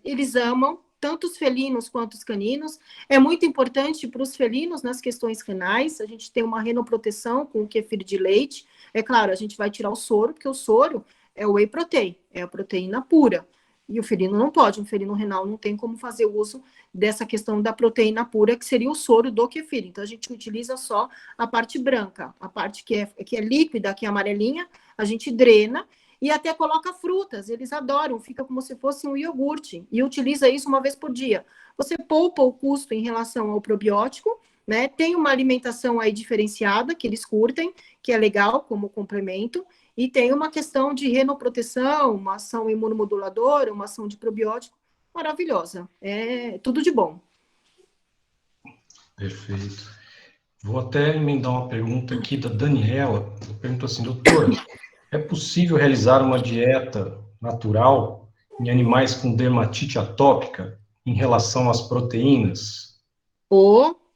eles amam, tanto os felinos quanto os caninos. É muito importante para os felinos nas questões renais. A gente tem uma renoproteção com o kefir de leite. É claro, a gente vai tirar o soro, porque o soro é o whey protein, é a proteína pura. E o felino não pode, um felino renal não tem como fazer uso dessa questão da proteína pura, que seria o soro do kefir. Então, a gente utiliza só a parte branca, a parte que é líquida, que é amarelinha, a gente drena e até coloca frutas, eles adoram, fica como se fosse um iogurte, e utiliza isso uma vez por dia. Você poupa o custo em relação ao probiótico, né? Tem uma alimentação aí diferenciada, que eles curtem, que é legal como complemento, e tem uma questão de renoproteção, uma ação imunomoduladora, uma ação de probiótico maravilhosa. É tudo de bom. Perfeito. Vou até emendar uma pergunta aqui da Daniela. Ela perguntou assim, doutora, é possível realizar uma dieta natural em animais com dermatite atópica em relação às proteínas?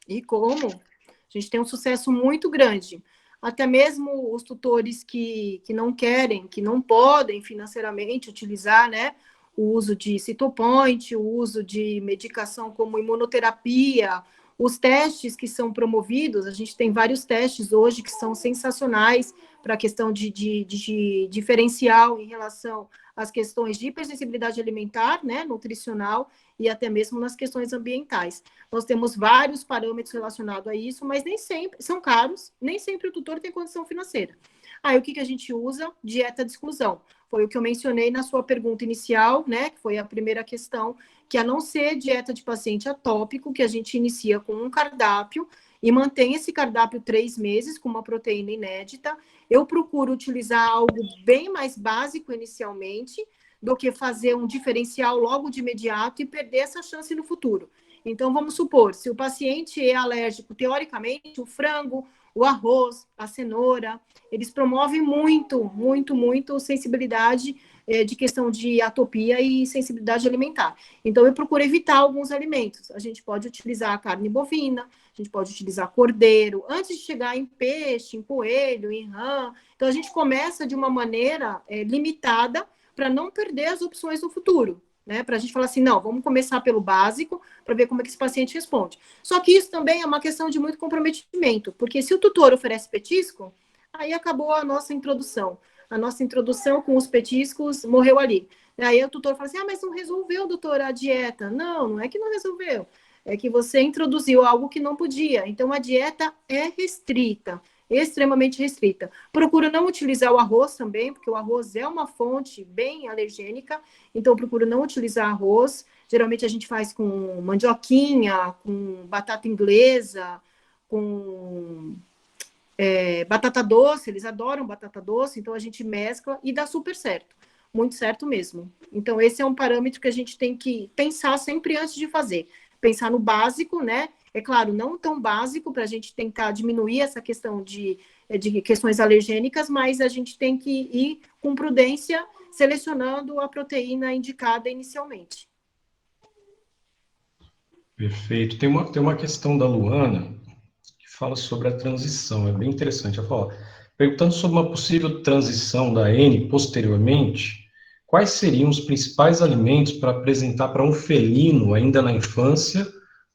E como? A gente tem um sucesso muito grande. Até mesmo os tutores que não querem, que não podem financeiramente utilizar, né, o uso de Cytopoint, o uso de medicação como imunoterapia, os testes que são promovidos, a gente tem vários testes hoje que são sensacionais para a questão de diferencial em relação às questões de hipersensibilidade alimentar, né, nutricional, e até mesmo nas questões ambientais. Nós temos vários parâmetros relacionados a isso, mas nem sempre, são caros, nem sempre o tutor tem condição financeira. Aí o que a gente usa? Dieta de exclusão. Foi o que eu mencionei na sua pergunta inicial, né? Que foi a primeira questão, que a não ser dieta de paciente atópico, que a gente inicia com um cardápio e mantém esse cardápio 3 meses com uma proteína inédita. Eu procuro utilizar algo bem mais básico inicialmente, do que fazer um diferencial logo de imediato e perder essa chance no futuro. Então, vamos supor, se o paciente é alérgico, teoricamente, o frango, o arroz, a cenoura, eles promovem muito sensibilidade de questão de atopia e sensibilidade alimentar. Então, eu procuro evitar alguns alimentos. A gente pode utilizar a carne bovina, a gente pode utilizar cordeiro, antes de chegar em peixe, em coelho, em rã. Então, a gente começa de uma maneira limitada, para não perder as opções no futuro, né? Para a gente falar assim, não, vamos começar pelo básico, para ver como é que esse paciente responde. Só que isso também é uma questão de muito comprometimento, porque se o tutor oferece petisco, aí acabou a nossa introdução. A nossa introdução com os petiscos morreu ali. Aí o tutor fala assim, mas não resolveu, doutora, a dieta. Não, não é que não resolveu. É que você introduziu algo que não podia. Então, a dieta é restrita, extremamente restrita. Procuro não utilizar o arroz também, porque o arroz é uma fonte bem alergênica, então procuro não utilizar arroz. Geralmente a gente faz com mandioquinha, com batata inglesa, com batata doce, eles adoram batata doce, então a gente mescla e dá super certo, muito certo mesmo. Então esse é um parâmetro que a gente tem que pensar sempre antes de fazer. Pensar no básico, né? É claro, não tão básico para a gente tentar diminuir essa questão de questões alergênicas, mas a gente tem que ir com prudência, selecionando a proteína indicada inicialmente. Perfeito. Tem uma questão da Luana que fala sobre a transição, é bem interessante. Ela fala, perguntando sobre uma possível transição da N posteriormente, quais seriam os principais alimentos para apresentar para um felino ainda na infância,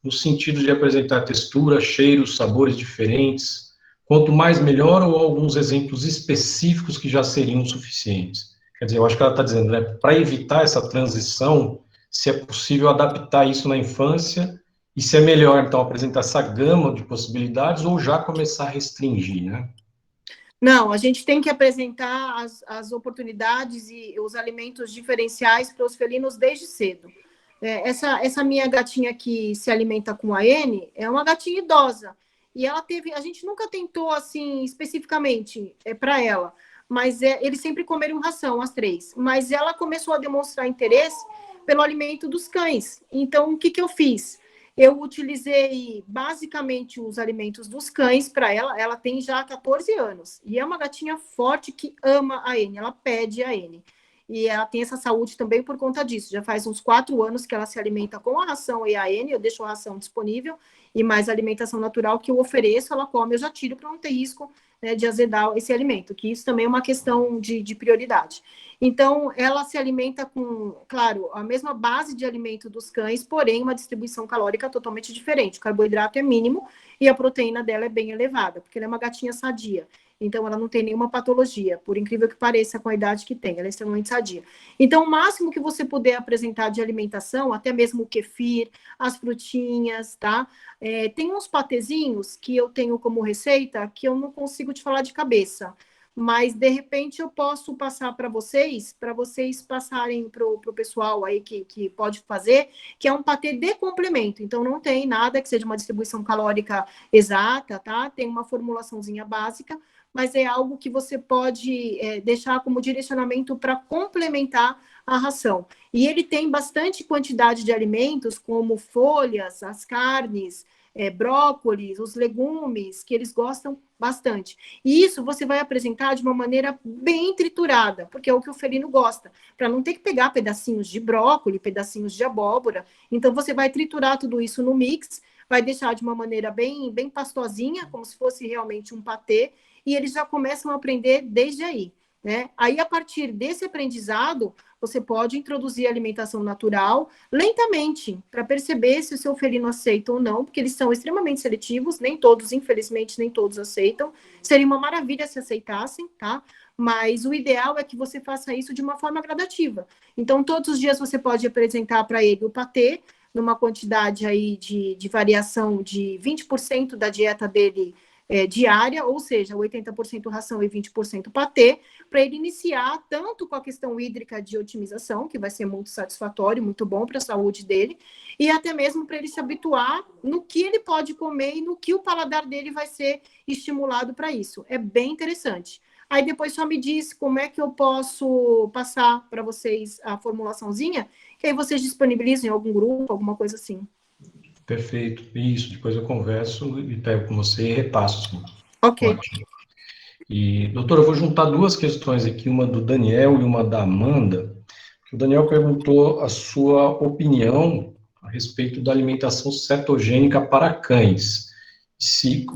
no sentido de apresentar textura, cheiros, sabores diferentes? Quanto mais melhor, ou alguns exemplos específicos que já seriam suficientes? Quer dizer, eu acho que ela está dizendo, né, para evitar essa transição, se é possível adaptar isso na infância, e se é melhor, então, apresentar essa gama de possibilidades ou já começar a restringir, né? Não, a gente tem que apresentar as oportunidades e os alimentos diferenciais para os felinos desde cedo. Essa minha gatinha que se alimenta com a N é uma gatinha idosa. E ela teve, a gente nunca tentou assim especificamente para ela, mas eles sempre comeram ração, as 3. Mas ela começou a demonstrar interesse pelo alimento dos cães. Então, o que eu fiz? eu utilizei basicamente os alimentos dos cães para ela. Ela tem já 14 anos e é uma gatinha forte que ama a N, ela pede a N. E ela tem essa saúde também por conta disso. Já faz uns 4 anos que ela se alimenta com a ração e a N, eu deixo a ração disponível, e mais a alimentação natural que eu ofereço, ela come, eu já tiro para não ter risco, né, de azedar esse alimento, que isso também é uma questão de prioridade. Então, ela se alimenta com, claro, a mesma base de alimento dos cães, porém uma distribuição calórica totalmente diferente. O carboidrato é mínimo e a proteína dela é bem elevada, porque ela é uma gatinha sadia. Então, ela não tem nenhuma patologia, por incrível que pareça, com a idade que tem, ela é extremamente sadia. Então, o máximo que você puder apresentar de alimentação, até mesmo o kefir, as frutinhas, tá? Tem uns patezinhos que eu tenho como receita que eu não consigo te falar de cabeça, mas, de repente, eu posso passar para vocês passarem para o pessoal aí que pode fazer, que é um patê de complemento. Então, não tem nada que seja uma distribuição calórica exata, tá? Tem uma formulaçãozinha básica, mas é algo que você pode deixar como direcionamento para complementar a ração. E ele tem bastante quantidade de alimentos, como folhas, as carnes, brócolis, os legumes, que eles gostam bastante. E isso você vai apresentar de uma maneira bem triturada, porque é o que o felino gosta, para não ter que pegar pedacinhos de brócolis, pedacinhos de abóbora. Então, você vai triturar tudo isso no mix, vai deixar de uma maneira bem, bem pastosinha, como se fosse realmente um patê, e eles já começam a aprender desde aí, né? Aí, a partir desse aprendizado, você pode introduzir a alimentação natural lentamente, para perceber se o seu felino aceita ou não, porque eles são extremamente seletivos, nem todos, infelizmente, nem todos aceitam. Seria uma maravilha se aceitassem, tá? Mas o ideal é que você faça isso de uma forma gradativa. Então, todos os dias você pode apresentar para ele o patê, numa quantidade aí de variação de 20% da dieta dele diária, ou seja, 80% ração e 20% patê, para ele iniciar tanto com a questão hídrica de otimização, que vai ser muito satisfatório, muito bom para a saúde dele, e até mesmo para ele se habituar no que ele pode comer e no que o paladar dele vai ser estimulado para isso. É bem interessante. Aí depois só me diz como é que eu posso passar para vocês a formulaçãozinha, que aí vocês disponibilizam em algum grupo, alguma coisa assim. Perfeito. Isso, depois eu converso e pego com você e repasso. Sim. Ok. Ótimo. E, doutora, eu vou juntar duas questões aqui, uma do Daniel e uma da Amanda. O Daniel perguntou a sua opinião a respeito da alimentação cetogênica para cães,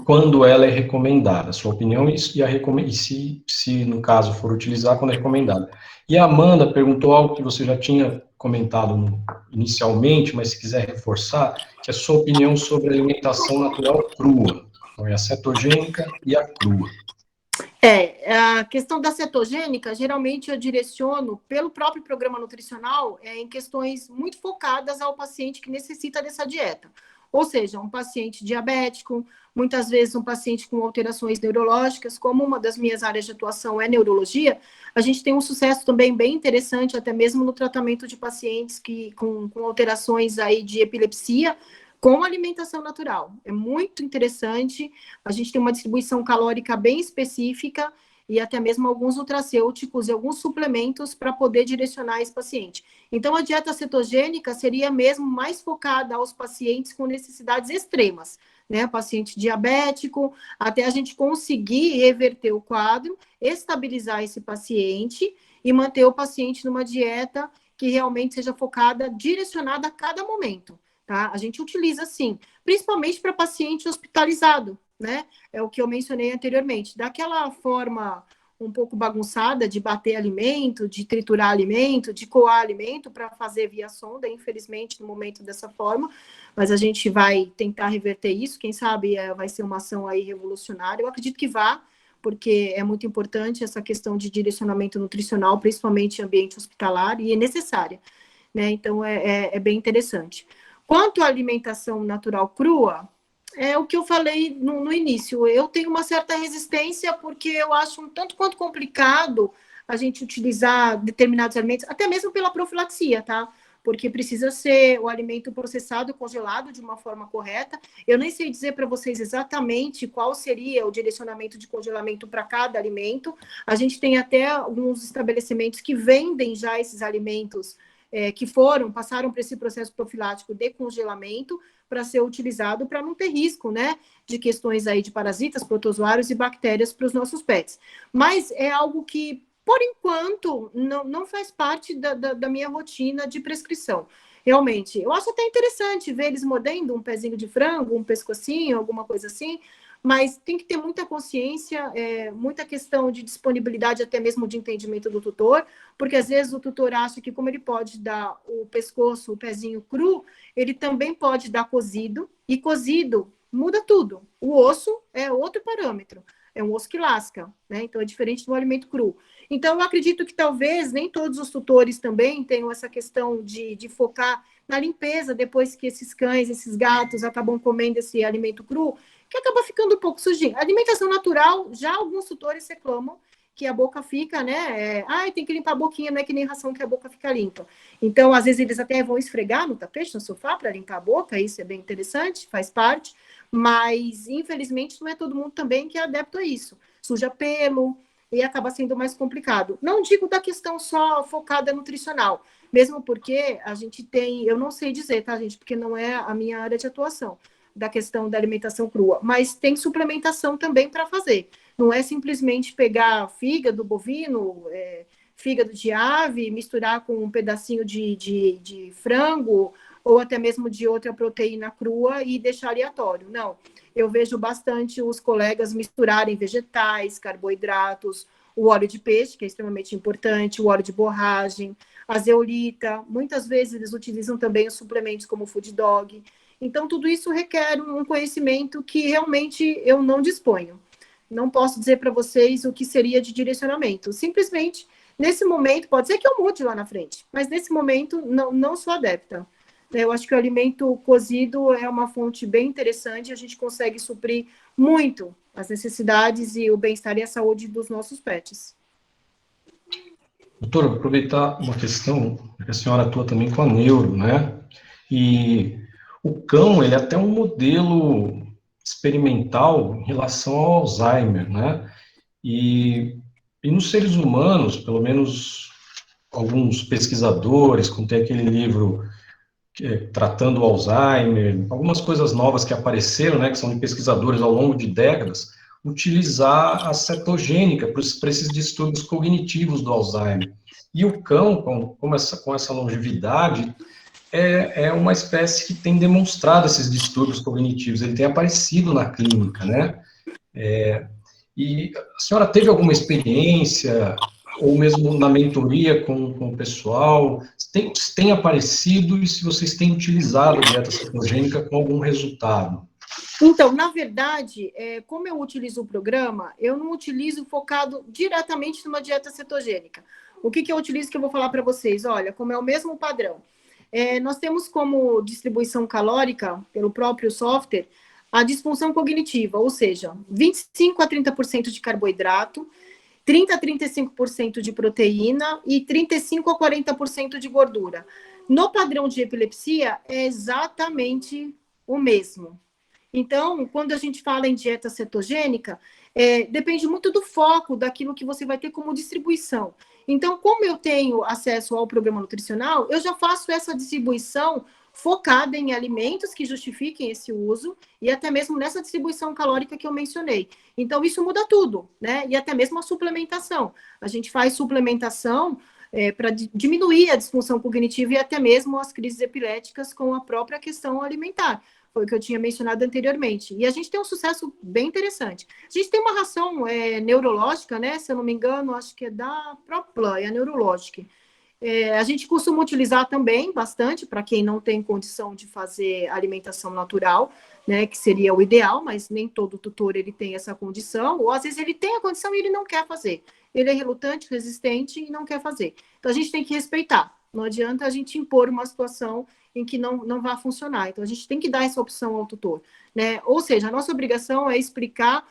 quando ela é recomendada, a sua opinião e se no caso for utilizar, quando é recomendada. E a Amanda perguntou algo que você já tinha comentado inicialmente, mas se quiser reforçar, que é a sua opinião sobre a alimentação natural crua, então é a cetogênica e a crua. A questão da cetogênica, geralmente eu direciono pelo próprio programa nutricional em questões muito focadas ao paciente que necessita dessa dieta. Ou seja, um paciente diabético, muitas vezes um paciente com alterações neurológicas, como uma das minhas áreas de atuação é neurologia, a gente tem um sucesso também bem interessante, até mesmo no tratamento de pacientes com alterações aí de epilepsia, com alimentação natural. É muito interessante, a gente tem uma distribuição calórica bem específica e até mesmo alguns nutracêuticos e alguns suplementos para poder direcionar esse paciente. Então, a dieta cetogênica seria mesmo mais focada aos pacientes com necessidades extremas, né? Paciente diabético, até a gente conseguir reverter o quadro, estabilizar esse paciente e manter o paciente numa dieta que realmente seja focada, direcionada a cada momento. Tá? A gente utiliza, sim, principalmente para paciente hospitalizado, né? É o que eu mencionei anteriormente. Daquela forma um pouco bagunçada de bater alimento, de triturar alimento, de coar alimento para fazer via sonda, infelizmente, no momento dessa forma, mas a gente vai tentar reverter isso, quem sabe vai ser uma ação aí revolucionária. Eu acredito que vá, porque é muito importante essa questão de direcionamento nutricional, principalmente em ambiente hospitalar, e é necessária, né? Então, é bem interessante. Quanto à alimentação natural crua, é o que eu falei no início. Eu tenho uma certa resistência porque eu acho um tanto quanto complicado a gente utilizar determinados alimentos, até mesmo pela profilaxia, tá? Porque precisa ser o alimento processado, congelado de uma forma correta. Eu nem sei dizer para vocês exatamente qual seria o direcionamento de congelamento para cada alimento. A gente tem até alguns estabelecimentos que vendem já esses alimentos que passaram por esse processo profilático de congelamento para ser utilizado para não ter risco, né, de questões aí de parasitas, protozoários e bactérias para os nossos pets. Mas é algo que, por enquanto, não faz parte da minha rotina de prescrição. Realmente, eu acho até interessante ver eles mordendo um pezinho de frango, um pescocinho, alguma coisa assim, mas tem que ter muita consciência, muita questão de disponibilidade, até mesmo de entendimento do tutor, porque às vezes o tutor acha que, como ele pode dar o pescoço, o pezinho cru, ele também pode dar cozido, e cozido muda tudo. O osso é outro parâmetro, é um osso que lasca, né? Então é diferente do alimento cru. Então, eu acredito que talvez nem todos os tutores também tenham essa questão de focar na limpeza depois que esses cães, esses gatos acabam comendo esse alimento cru, que acaba ficando um pouco sujinho. Alimentação natural, já alguns tutores reclamam que a boca fica, né? Tem que limpar a boquinha, não é que nem ração que a boca fica limpa. Então, às vezes, eles até vão esfregar no tapete, no sofá, para limpar a boca, isso é bem interessante, faz parte, mas, infelizmente, não é todo mundo também que é adepto a isso. Suja pelo, e acaba sendo mais complicado. Não digo da questão só focada nutricional, mesmo porque a gente tem, eu não sei dizer, tá, gente, porque não é a minha área de atuação, da questão da alimentação crua, mas tem suplementação também para fazer. Não é simplesmente pegar fígado bovino, fígado de ave, misturar com um pedacinho de frango, ou até mesmo de outra proteína crua e deixar aleatório. Não, eu vejo bastante os colegas misturarem vegetais, carboidratos, o óleo de peixe, que é extremamente importante, o óleo de borragem, a zeolita. Muitas vezes eles utilizam também os suplementos como o Food Dog. Então, tudo isso requer um conhecimento que realmente eu não disponho. Não posso dizer para vocês o que seria de direcionamento. Simplesmente, nesse momento, pode ser que eu mude lá na frente, mas nesse momento não sou adepta. Eu acho que o alimento cozido é uma fonte bem interessante, a gente consegue suprir muito as necessidades e o bem-estar e a saúde dos nossos pets. Doutora, vou aproveitar uma questão, que a senhora atua também com a neuro, né? E o cão, ele é até um modelo experimental em relação ao Alzheimer, né? E nos seres humanos, pelo menos alguns pesquisadores, como tem aquele livro tratando o Alzheimer, algumas coisas novas que apareceram, né, que são de pesquisadores ao longo de décadas, utilizar a cetogênica para esses distúrbios cognitivos do Alzheimer. E o cão, com essa longevidade, é uma espécie que tem demonstrado esses distúrbios cognitivos, ele tem aparecido na clínica, né? E a senhora teve alguma experiência, ou mesmo na mentoria com o pessoal, se tem aparecido e se vocês têm utilizado a dieta cetogênica com algum resultado? Então, na verdade, como eu utilizo o programa, eu não utilizo focado diretamente numa dieta cetogênica. O que eu utilizo que eu vou falar para vocês? Olha, como é o mesmo padrão. Nós temos como distribuição calórica, pelo próprio software, a disfunção cognitiva, ou seja, 25 a 30% de carboidrato, 30 a 35% de proteína e 35 a 40% de gordura. No padrão de epilepsia, é exatamente o mesmo. Então, quando a gente fala em dieta cetogênica, depende muito do foco, daquilo que você vai ter como distribuição. Então, como eu tenho acesso ao programa nutricional, eu já faço essa distribuição focada em alimentos que justifiquem esse uso e até mesmo nessa distribuição calórica que eu mencionei. Então, isso muda tudo, né? E até mesmo a suplementação. A gente faz suplementação para diminuir a disfunção cognitiva e até mesmo as crises epiléticas com a própria questão alimentar. Foi o que eu tinha mencionado anteriormente. E a gente tem um sucesso bem interessante. A gente tem uma ração neurológica, né? Se eu não me engano, acho que é da Proplan, é a Neurologic. A gente costuma utilizar também bastante para quem não tem condição de fazer alimentação natural, né, que seria o ideal, mas nem todo tutor ele tem essa condição, ou às vezes ele tem a condição e ele não quer fazer. Ele é relutante, resistente e não quer fazer. Então a gente tem que respeitar. Não adianta a gente impor uma situação em que não vai funcionar. Então a gente tem que dar essa opção ao tutor, né? Ou seja, a nossa obrigação é explicar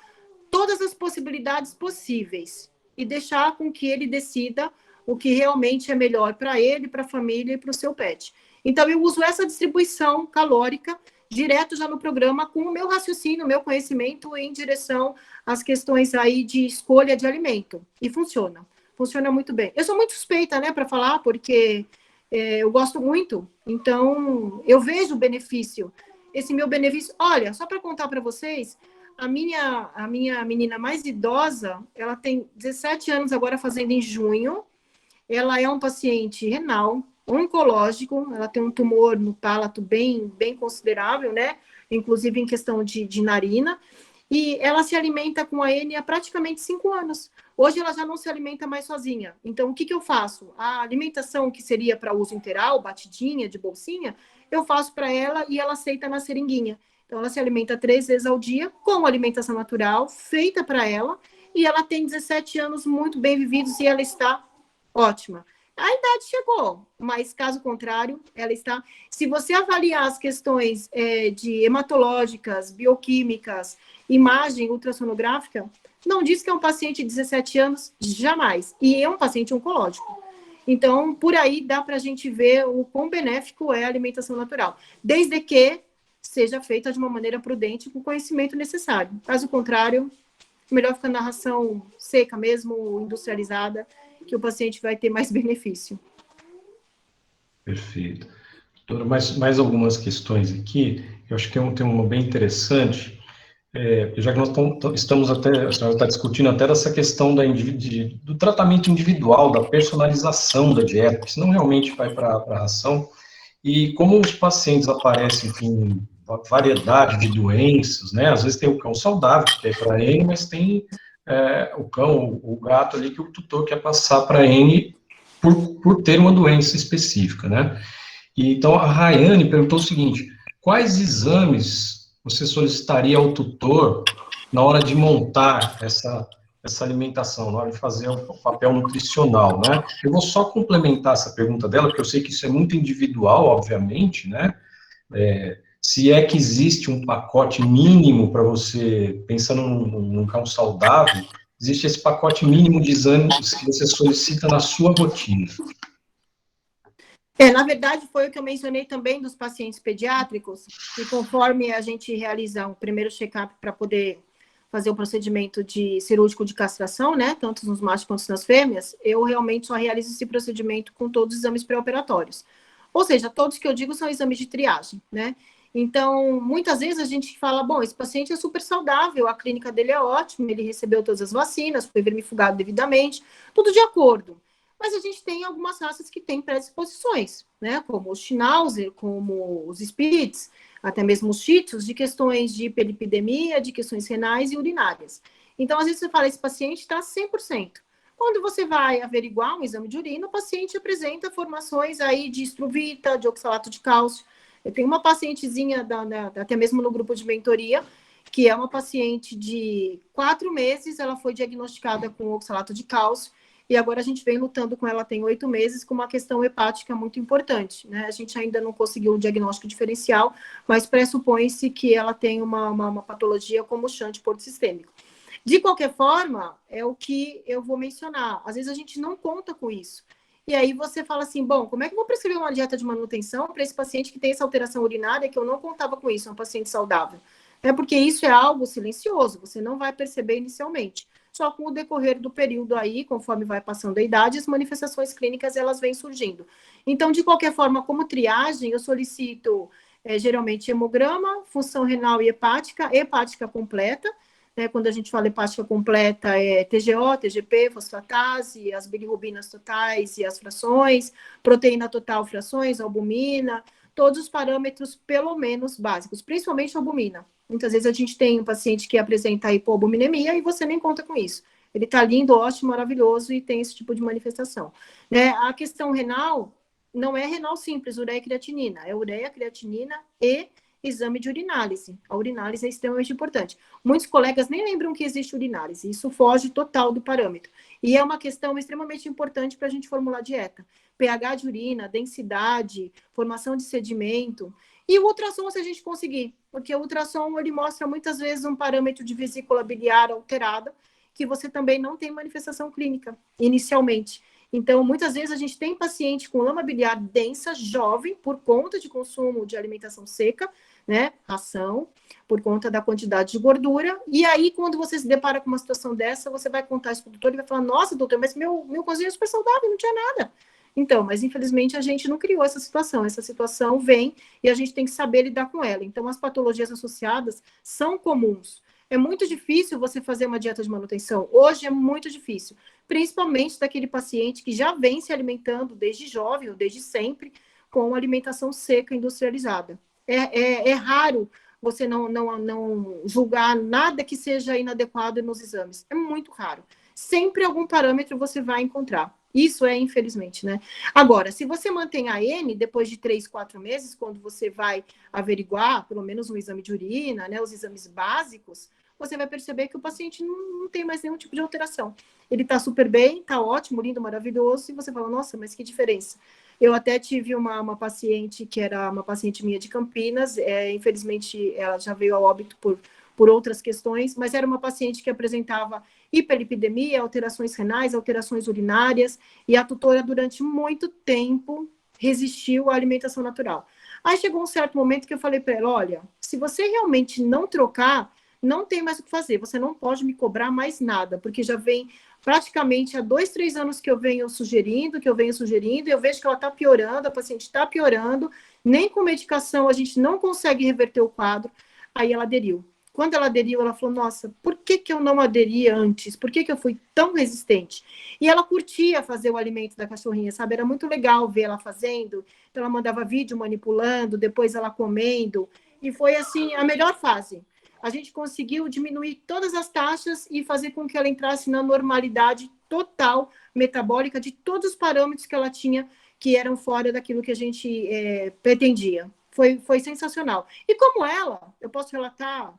todas as possibilidades possíveis e deixar com que ele decida o que realmente é melhor para ele, para a família e para o seu pet. Então, eu uso essa distribuição calórica direto já no programa com o meu raciocínio, o meu conhecimento em direção às questões aí de escolha de alimento. E funciona. Funciona muito bem. Eu sou muito suspeita, né, para falar, porque eu gosto muito, então eu vejo o benefício. Esse meu benefício, olha, só para contar para vocês, a minha menina mais idosa, ela tem 17 anos agora, fazendo em junho. Ela é um paciente renal, oncológico, ela tem um tumor no palato bem considerável, né? Inclusive em questão de narina, e ela se alimenta com a N há praticamente 5 anos. Hoje ela já não se alimenta mais sozinha. Então, o que eu faço? A alimentação que seria para uso interal, batidinha, de bolsinha, eu faço para ela e ela aceita na seringuinha. Então, ela se alimenta 3 vezes ao dia, com alimentação natural, feita para ela, e ela tem 17 anos muito bem vividos e ela está ótima. A idade chegou, mas caso contrário, ela está. Se você avaliar as questões de hematológicas, bioquímicas, imagem ultrassonográfica, não diz que é um paciente de 17 anos, jamais. E é um paciente oncológico. Então, por aí dá para a gente ver o quão benéfico é a alimentação natural, desde que seja feita de uma maneira prudente, com o conhecimento necessário. Caso contrário, melhor ficar na ração seca mesmo, industrializada, que o paciente vai ter mais benefício. Perfeito. Doutora, mais algumas questões aqui. Eu acho que tem uma bem interessante. Já que nós estamos até, a senhora está discutindo até dessa questão do tratamento individual, da personalização da dieta, porque senão realmente vai para a ração. E como os pacientes aparecem com variedade de doenças, né? Às vezes tem o cão saudável, que é para N, mas tem o cão, o gato ali que o tutor quer passar para N por ter uma doença específica, né? E, então, a Rayane perguntou o seguinte: quais exames você solicitaria ao tutor na hora de montar essa alimentação, na hora de fazer o papel nutricional, né? Eu vou só complementar essa pergunta dela, porque eu sei que isso é muito individual, obviamente, né? Se é que existe um pacote mínimo para você, pensando num cão saudável, existe esse pacote mínimo de exames que você solicita na sua rotina. Na verdade, foi o que eu mencionei também dos pacientes pediátricos, que conforme a gente realiza um primeiro check-up para poder fazer o procedimento cirúrgico de castração, né, tanto nos machos quanto nas fêmeas, eu realmente só realizo esse procedimento com todos os exames pré-operatórios. Ou seja, todos que eu digo são exames de triagem, né? Então, muitas vezes a gente fala, bom, esse paciente é super saudável, a clínica dele é ótima, ele recebeu todas as vacinas, foi vermifugado devidamente, tudo de acordo. Mas a gente tem algumas raças que têm predisposições, né? Como o Schnauzer, como os Spitz, até mesmo os Shih Tzus, de questões de hiperlipidemia, de questões renais e urinárias. Então, às vezes você fala, esse paciente está 100%. Quando você vai averiguar um exame de urina, o paciente apresenta formações aí de estruvita, de oxalato de cálcio. Eu tenho uma pacientezinha, até mesmo no grupo de mentoria, que é uma paciente de 4 meses, ela foi diagnosticada com oxalato de cálcio, e agora a gente vem lutando com ela, tem 8 meses, com uma questão hepática muito importante, né? A gente ainda não conseguiu um diagnóstico diferencial, mas pressupõe-se que ela tem uma patologia como o shunt porto-sistêmico. De qualquer forma, é o que eu vou mencionar. Às vezes a gente não conta com isso. E aí você fala assim, bom, como é que eu vou prescrever uma dieta de manutenção para esse paciente que tem essa alteração urinária, que eu não contava com isso, é um paciente saudável? É porque isso é algo silencioso, você não vai perceber inicialmente. Só com o decorrer do período aí, conforme vai passando a idade, as manifestações clínicas, elas vêm surgindo. Então, de qualquer forma, como triagem, eu solicito, geralmente, hemograma, função renal e hepática completa, né? Quando a gente fala hepática completa, é TGO, TGP, fosfatase, as bilirrubinas totais e as frações, proteína total, frações, albumina, todos os parâmetros, pelo menos, básicos, principalmente albumina. Muitas vezes a gente tem um paciente que apresenta hipoalbuminemia e você nem conta com isso. Ele está lindo, ótimo, maravilhoso e tem esse tipo de manifestação. Né? A questão renal não é renal simples, ureia e creatinina. É ureia, creatinina e exame de urinálise. A urinálise é extremamente importante. Muitos colegas nem lembram que existe urinálise. Isso foge total do parâmetro. E é uma questão extremamente importante para a gente formular dieta. pH de urina, densidade, formação de sedimento... E o ultrassom, se a gente conseguir, porque o ultrassom, ele mostra muitas vezes um parâmetro de vesícula biliar alterada, que você também não tem manifestação clínica, inicialmente. Então, muitas vezes a gente tem paciente com lama biliar densa, jovem, por conta de consumo de alimentação seca, né, ração, por conta da quantidade de gordura, e aí, quando você se depara com uma situação dessa, você vai contar isso para o doutor e vai falar, nossa, doutor, mas meu cozinho é super saudável, não tinha nada. Então, mas infelizmente a gente não criou essa situação vem e a gente tem que saber lidar com ela. Então, as patologias associadas são comuns. É muito difícil você fazer uma dieta de manutenção. Hoje é muito difícil, principalmente daquele paciente que já vem se alimentando desde jovem ou desde sempre com alimentação seca industrializada. É raro você não julgar nada que seja inadequado nos exames. É muito raro. Sempre algum parâmetro você vai encontrar. Isso é, infelizmente, né? Agora, se você mantém a N, depois de 3, 4 meses, quando você vai averiguar, pelo menos um exame de urina, né, os exames básicos, você vai perceber que o paciente não tem mais nenhum tipo de alteração. Ele está super bem, está ótimo, lindo, maravilhoso, e você fala, nossa, mas que diferença. Eu até tive uma paciente que era uma paciente minha de Campinas, infelizmente ela já veio a óbito por outras questões, mas era uma paciente que apresentava hiperlipidemia, alterações renais, alterações urinárias, e a tutora, durante muito tempo, resistiu à alimentação natural. Aí chegou um certo momento que eu falei para ela, olha, se você realmente não trocar, não tem mais o que fazer, você não pode me cobrar mais nada, porque já vem praticamente há 2, 3 anos que eu venho sugerindo, e eu vejo que ela está piorando, a paciente está piorando, nem com medicação a gente não consegue reverter o quadro. Aí ela aderiu. Quando ela aderiu, ela falou, nossa, por que eu não aderi antes? Por que eu fui tão resistente? E ela curtia fazer o alimento da cachorrinha, sabe? Era muito legal ver ela fazendo. Então, ela mandava vídeo manipulando, depois ela comendo. E foi, assim, a melhor fase. A gente conseguiu diminuir todas as taxas e fazer com que ela entrasse na normalidade total metabólica de todos os parâmetros que ela tinha, que eram fora daquilo que a gente pretendia. Foi sensacional. E como ela, eu posso relatar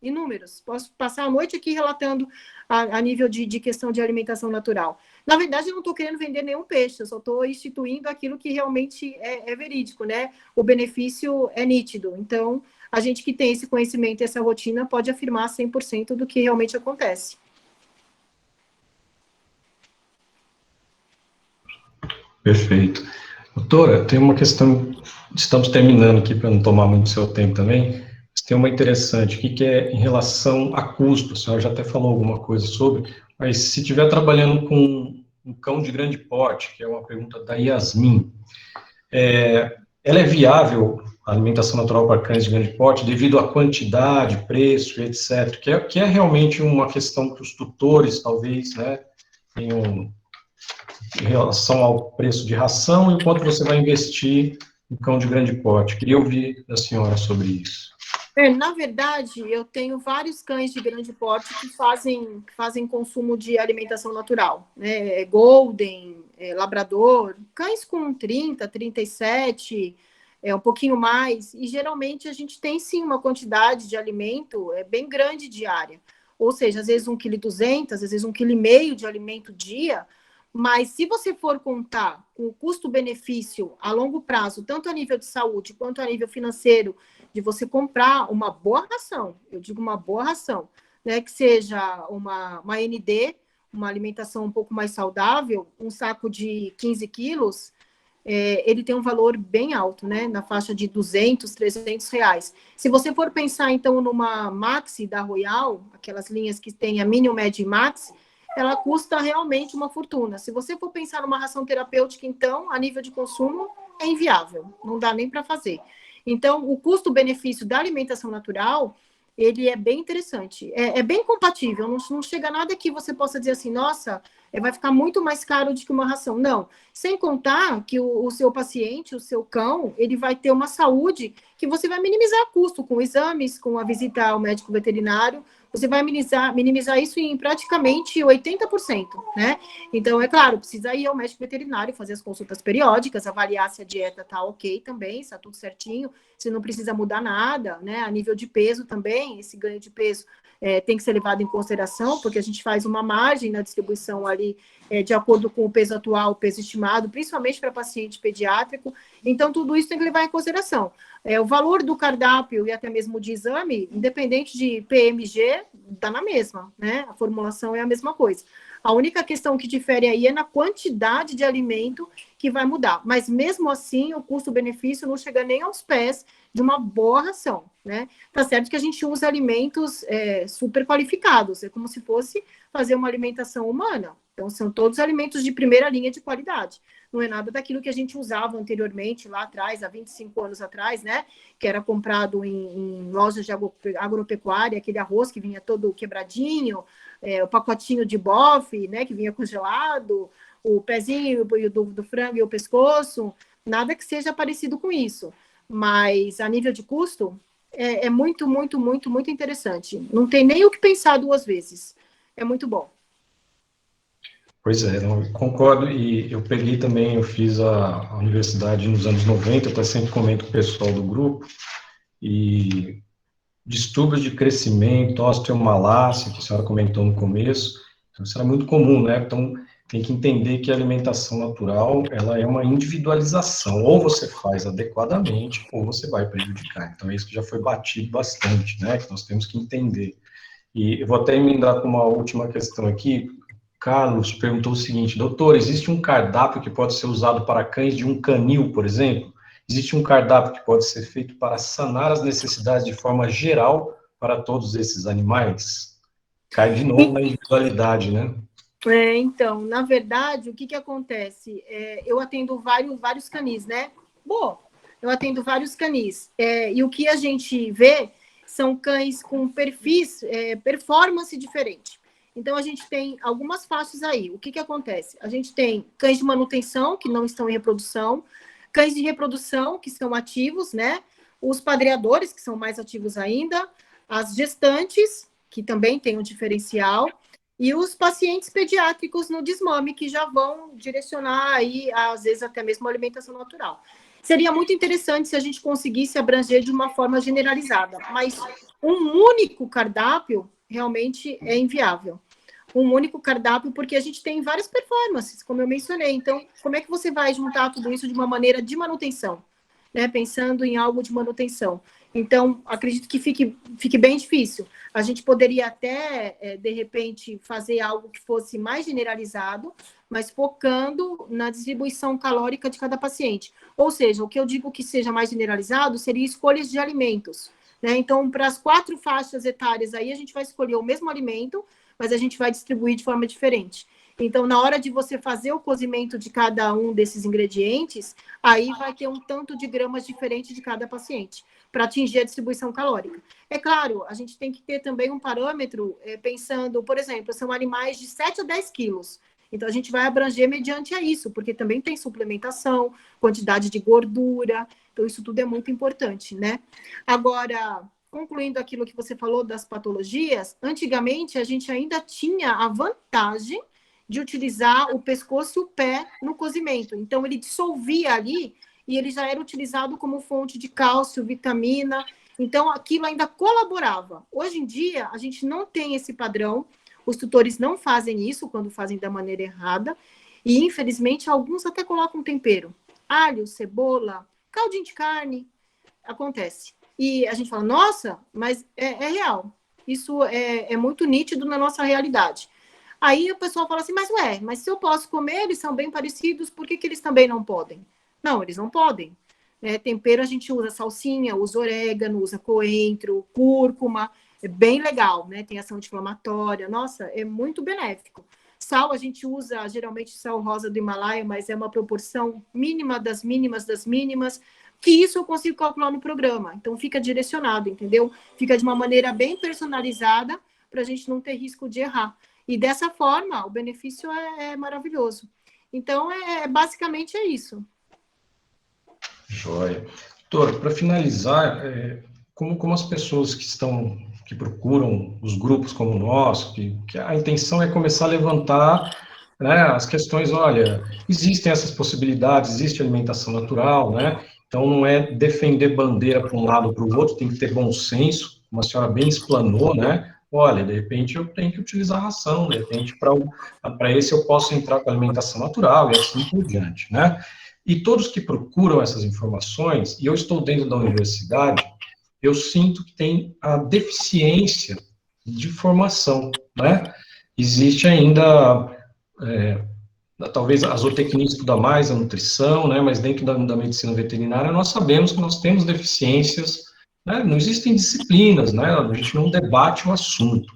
inúmeros. Posso passar a noite aqui relatando a nível de questão de alimentação natural. Na verdade, eu não estou querendo vender nenhum peixe, eu só estou instituindo aquilo que realmente é verídico, né? O benefício é nítido. Então, a gente que tem esse conhecimento e essa rotina pode afirmar 100% do que realmente acontece. Perfeito. Doutora, tem uma questão, estamos terminando aqui para não tomar muito seu tempo também, mas tem uma interessante aqui que é em relação a custo. A senhora já até falou alguma coisa sobre, mas se estiver trabalhando com um cão de grande porte, que é uma pergunta da Yasmin, ela é viável, a alimentação natural para cães de grande porte, devido à quantidade, preço, etc., que é realmente uma questão que os tutores, talvez, né, tenham em relação ao preço de ração e o quanto você vai investir em cão de grande porte. Queria ouvir da senhora sobre isso. Na verdade, eu tenho vários cães de grande porte que fazem consumo de alimentação natural, né? Golden, Labrador, cães com 30, 37, um pouquinho mais, e geralmente a gente tem sim uma quantidade de alimento bem grande diária, ou seja, às vezes 1,2 kg, às vezes 1,5 kg de alimento dia, mas se você for contar com o custo-benefício a longo prazo, tanto a nível de saúde quanto a nível financeiro, de você comprar uma boa ração, eu digo uma boa ração, né, que seja uma ND, uma alimentação um pouco mais saudável, um saco de 15 quilos, ele tem um valor bem alto, né, na faixa de 200, 300 reais. Se você for pensar, então, numa Maxi da Royal, aquelas linhas que tem a Mini, Med e Max, ela custa realmente uma fortuna. Se você for pensar numa ração terapêutica, então, a nível de consumo, é inviável, não dá nem para fazer. Então, o custo-benefício da alimentação natural, ele é bem interessante. É bem compatível, não chega nada que você possa dizer assim, nossa, vai ficar muito mais caro do que uma ração. Não, sem contar que o seu paciente, o seu cão, ele vai ter uma saúde que você vai minimizar custo com exames, com a visita ao médico veterinário, você vai minimizar isso em praticamente 80%, né? Então, é claro, precisa ir ao médico veterinário, fazer as consultas periódicas, avaliar se a dieta está ok também, se está tudo certinho, se não precisa mudar nada, né? A nível de peso também, esse ganho de peso tem que ser levado em consideração, porque a gente faz uma margem na distribuição ali, de acordo com o peso atual, o peso estimado, principalmente para paciente pediátrico. Então, tudo isso tem que levar em consideração. O valor do cardápio e até mesmo de exame, independente de PMG, dá na mesma, né? A formulação é a mesma coisa. A única questão que difere aí é na quantidade de alimento que vai mudar. Mas mesmo assim, o custo-benefício não chega nem aos pés de uma boa ração, né? Tá certo que a gente usa alimentos super qualificados, é como se fosse fazer uma alimentação humana. Então, são todos alimentos de primeira linha de qualidade. não é nada daquilo que a gente usava anteriormente, lá atrás, há 25 anos atrás, né? Que era comprado em lojas de agropecuária, aquele arroz que vinha todo quebradinho, o pacotinho de bofe, né? Que vinha congelado, o pezinho do frango e o pescoço, nada que seja parecido com isso. Mas a nível de custo, é muito, muito, muito, muito interessante. Não tem nem o que pensar duas vezes. É muito bom. Pois é, não, concordo, e eu peguei também, eu fiz a universidade nos anos 90, eu até sempre comento com o pessoal do grupo, e distúrbios de crescimento, osteomalácia, que a senhora comentou no começo, então isso era muito comum, né? Então, tem que entender que a alimentação natural, ela é uma individualização, ou você faz adequadamente, ou você vai prejudicar. Então, é isso que já foi batido bastante, né? Que nós temos que entender. E eu vou até emendar com uma última questão aqui. Carlos perguntou o seguinte: doutor, existe um cardápio que pode ser usado para cães de um canil, por exemplo? Existe um cardápio que pode ser feito para sanar as necessidades de forma geral para todos esses animais? Cai de novo na individualidade, né? Então, na verdade, o que acontece? Eu atendo vários canis, né? Bom, eu atendo vários canis. E o que a gente vê são cães com perfis, performance diferente. Então, a gente tem algumas faixas aí. O que acontece? A gente tem cães de manutenção, que não estão em reprodução, cães de reprodução, que são ativos, né? Os padreadores, que são mais ativos ainda, as gestantes, que também têm um diferencial, e os pacientes pediátricos no desmame, que já vão direcionar aí, às vezes, até mesmo a alimentação natural. Seria muito interessante se a gente conseguisse abranger de uma forma generalizada, mas um único cardápio realmente é inviável. Um único cardápio, porque a gente tem várias performances, como eu mencionei. Então, como é que você vai juntar tudo isso de uma maneira de manutenção? Né? Pensando em algo de manutenção. Então, acredito que fique bem difícil. A gente poderia até, de repente, fazer algo que fosse mais generalizado, mas focando na distribuição calórica de cada paciente. Ou seja, o que eu digo que seja mais generalizado seria escolhas de alimentos. Né? Então, para as 4 faixas etárias aí, a gente vai escolher o mesmo alimento, mas a gente vai distribuir de forma diferente. Então, na hora de você fazer o cozimento de cada um desses ingredientes, aí vai ter um tanto de gramas diferente de cada paciente, para atingir a distribuição calórica. É claro, a gente tem que ter também um parâmetro, pensando, por exemplo, são animais de 7 a 10 quilos. Então, a gente vai abranger mediante a isso, porque também tem suplementação, quantidade de gordura, então isso tudo é muito importante, né? Agora, concluindo aquilo que você falou das patologias, antigamente a gente ainda tinha a vantagem de utilizar o pescoço e o pé no cozimento. Então, ele dissolvia ali e ele já era utilizado como fonte de cálcio, vitamina. Então, aquilo ainda colaborava. Hoje em dia, a gente não tem esse padrão. Os tutores não fazem isso quando fazem da maneira errada. E, infelizmente, alguns até colocam tempero. Alho, cebola, caldinho de carne. Acontece. E a gente fala, nossa, mas é real. Isso é muito nítido na nossa realidade. Aí o pessoal fala assim, mas se eu posso comer, eles são bem parecidos, por que eles também não podem? Não, eles não podem. Tempero a gente usa salsinha, usa orégano, usa coentro, cúrcuma, é bem legal, né? Tem ação anti-inflamatória, nossa, é muito benéfico. Sal a gente usa geralmente sal rosa do Himalaia, mas é uma proporção mínima das mínimas das mínimas, que isso eu consigo calcular no programa. Então fica direcionado, entendeu? Fica de uma maneira bem personalizada para a gente não ter risco de errar. E dessa forma, o benefício é maravilhoso. Então, basicamente é isso. Joia. Doutor, para finalizar, como as pessoas que procuram os grupos como o nosso, que a intenção é começar a levantar, né, as questões, olha, existem essas possibilidades, existe alimentação natural, né? Então não é defender bandeira para um lado ou para o outro, tem que ter bom senso, como a senhora bem explanou, né? Olha, de repente eu tenho que utilizar a ração, de repente para esse eu posso entrar com alimentação natural e assim por diante, né? E todos que procuram essas informações, e eu estou dentro da universidade, eu sinto que tem a deficiência de formação, né? Existe ainda, talvez a zootecnia estuda mais a nutrição, né? Mas dentro da medicina veterinária nós sabemos que nós temos deficiências, né? Não existem disciplinas, né? A gente não debate o assunto.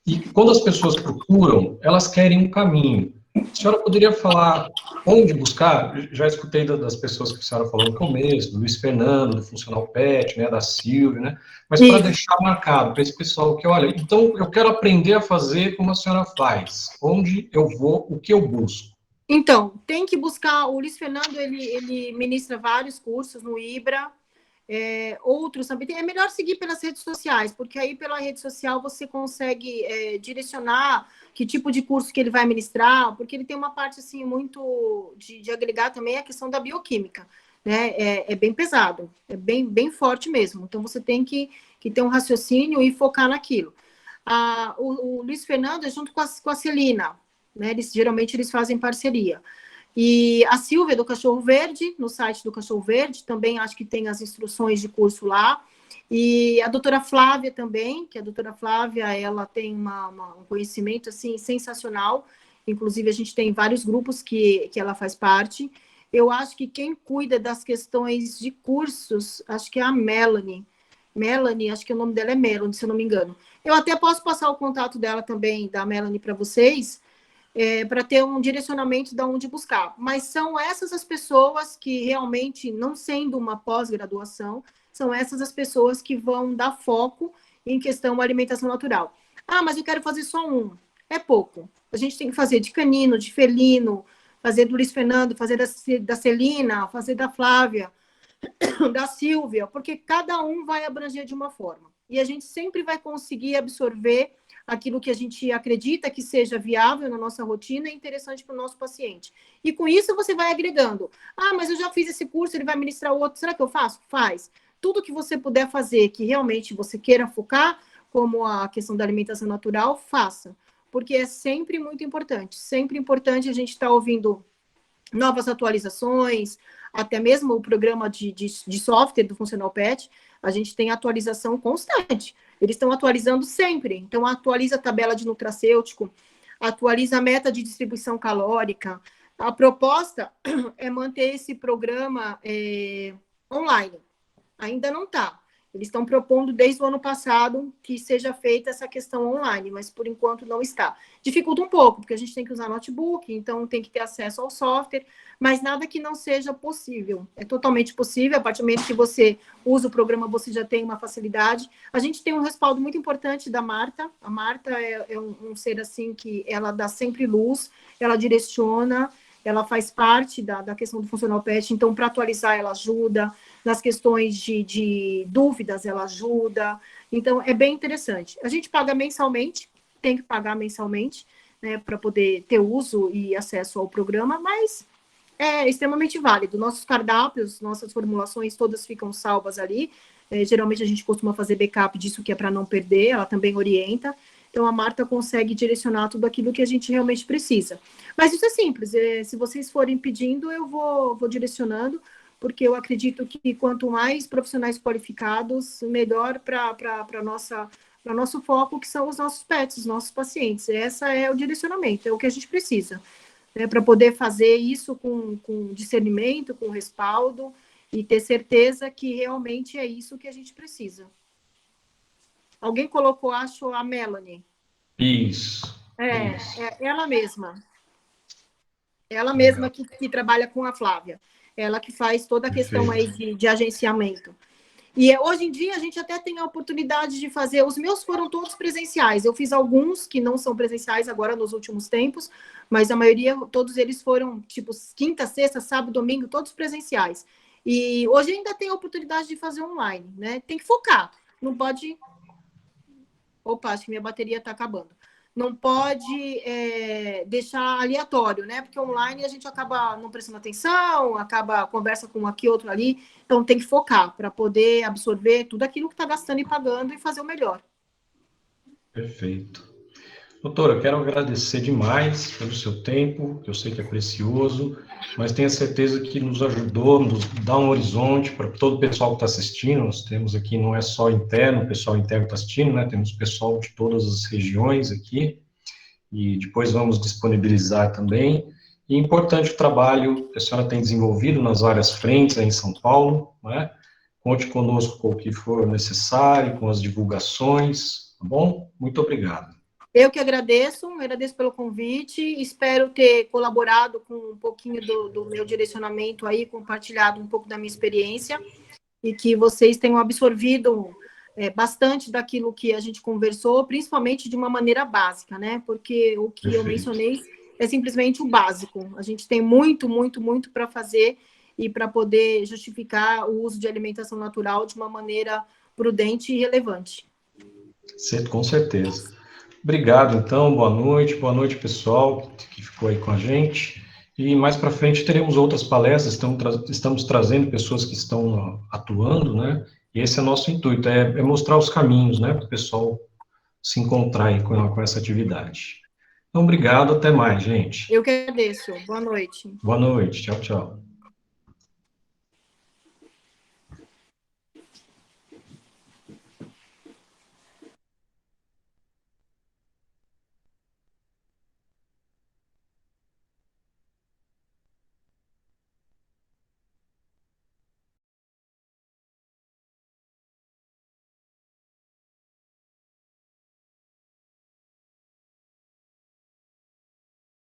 E quando as pessoas procuram, elas querem um caminho. A senhora poderia falar onde buscar? Já escutei das pessoas que a senhora falou no começo, do Luiz Fernando, do Funcional Pet, né, da Silvia, né? Mas para Isso. deixar marcado para esse pessoal que, olha, então eu quero aprender a fazer como a senhora faz. Onde eu vou, o que eu busco? Então, tem que buscar. O Luiz Fernando, ele ministra vários cursos no IBRA, outros também. É melhor seguir pelas redes sociais, porque aí pela rede social você consegue direcionar que tipo de curso que ele vai ministrar, porque ele tem uma parte assim muito de agregar também a questão da bioquímica, né? É bem pesado, é bem forte mesmo. Então você tem que ter um raciocínio e focar naquilo. O Luiz Fernando é junto com a Celina, né? Geralmente eles fazem parceria. E a Silvia, do Cachorro Verde, no site do Cachorro Verde, também acho que tem as instruções de curso lá. E a doutora Flávia também, que a doutora Flávia, ela tem um conhecimento, assim, sensacional. Inclusive, a gente tem vários grupos que ela faz parte. Eu acho que quem cuida das questões de cursos, acho que é a Melanie. Melanie, acho que o nome dela é Melanie, se eu não me engano. Eu até posso passar o contato dela também, da Melanie, para vocês, para ter um direcionamento de onde buscar. Mas são essas as pessoas que realmente, não sendo uma pós-graduação, são essas as pessoas que vão dar foco em questão da alimentação natural. Ah, mas eu quero fazer só um. É pouco. A gente tem que fazer de canino, de felino, fazer do Luiz Fernando, fazer da Celina, fazer da Flávia, da Silvia, porque cada um vai abranger de uma forma. E a gente sempre vai conseguir absorver aquilo que a gente acredita que seja viável na nossa rotina e interessante para o nosso paciente. E com isso você vai agregando. Ah, mas eu já fiz esse curso, ele vai ministrar outro. Será que eu faço? Faz. Tudo que você puder fazer, que realmente você queira focar, como a questão da alimentação natural, faça. Porque é sempre muito importante. Sempre importante a gente estar ouvindo novas atualizações, até mesmo o programa de software do Funcional Pet, a gente tem atualização constante. Eles estão atualizando sempre. Então, atualiza a tabela de nutracêutico, atualiza a meta de distribuição calórica. A proposta é manter esse programa online. Ainda não está. Eles estão propondo desde o ano passado que seja feita essa questão online, mas por enquanto não está. Dificulta um pouco, porque a gente tem que usar notebook, então tem que ter acesso ao software, mas nada que não seja possível. É totalmente possível, a partir do momento que você usa o programa, você já tem uma facilidade. A gente tem um respaldo muito importante da Marta. A Marta é um ser assim que ela dá sempre luz, ela direciona, ela faz parte da questão do Funcional Pet, então para atualizar ela ajuda, nas questões de dúvidas ela ajuda, então é bem interessante. A gente paga mensalmente, tem que pagar mensalmente, né, para poder ter uso e acesso ao programa, mas é extremamente válido. Nossos cardápios, nossas formulações, todas ficam salvas ali, geralmente a gente costuma fazer backup disso que é para não perder, ela também orienta, então a Marta consegue direcionar tudo aquilo que a gente realmente precisa. Mas isso é simples, se vocês forem pedindo, eu vou direcionando, porque eu acredito que quanto mais profissionais qualificados, melhor para nosso foco, que são os nossos pets, os nossos pacientes. Esse é o direcionamento, é o que a gente precisa, né, para poder fazer isso com discernimento, com respaldo, e ter certeza que realmente é isso que a gente precisa. Alguém colocou, acho, a Melanie. Isso. É ela mesma. Ela mesma Legal. que trabalha com a Flávia. Ela que faz toda a questão aí Perfeito. de agenciamento. E hoje em dia a gente até tem a oportunidade de fazer. Os meus foram todos presenciais. Eu fiz alguns que não são presenciais agora nos últimos tempos, mas a maioria, todos eles foram tipo quinta, sexta, sábado, domingo, todos presenciais. E hoje ainda tem a oportunidade de fazer online, né? Tem que focar. Não pode. Opa, acho que minha bateria está acabando. Não pode deixar aleatório, né? Porque online a gente acaba não prestando atenção, acaba conversa com um aqui, outro ali. Então tem que focar para poder absorver tudo aquilo que está gastando e pagando e fazer o melhor. Perfeito. Doutora, eu quero agradecer demais pelo seu tempo, que eu sei que é precioso, mas tenho certeza que nos ajudou, nos dá um horizonte para todo o pessoal que está assistindo. Nós temos aqui, não é só interno, o pessoal interno que está assistindo, né? Temos pessoal de todas as regiões aqui, e depois vamos disponibilizar também. E é importante o trabalho que a senhora tem desenvolvido nas várias frentes aí em São Paulo, né? Conte conosco com o que for necessário, com as divulgações, tá bom? Muito obrigado. Eu que agradeço pelo convite, espero ter colaborado com um pouquinho do meu direcionamento aí, compartilhado um pouco da minha experiência, e que vocês tenham absorvido bastante daquilo que a gente conversou, principalmente de uma maneira básica, né? Porque o que eu mencionei é simplesmente o básico. A gente tem muito, muito, muito para fazer e para poder justificar o uso de alimentação natural de uma maneira prudente e relevante. Com certeza. Obrigado, então, boa noite, pessoal, que ficou aí com a gente. E mais para frente teremos outras palestras, estamos trazendo pessoas que estão atuando, né? E esse é nosso intuito, é mostrar os caminhos, né, para o pessoal se encontrar aí com essa atividade. Então, obrigado, até mais, gente. Eu que agradeço. Boa noite. Boa noite, tchau, tchau.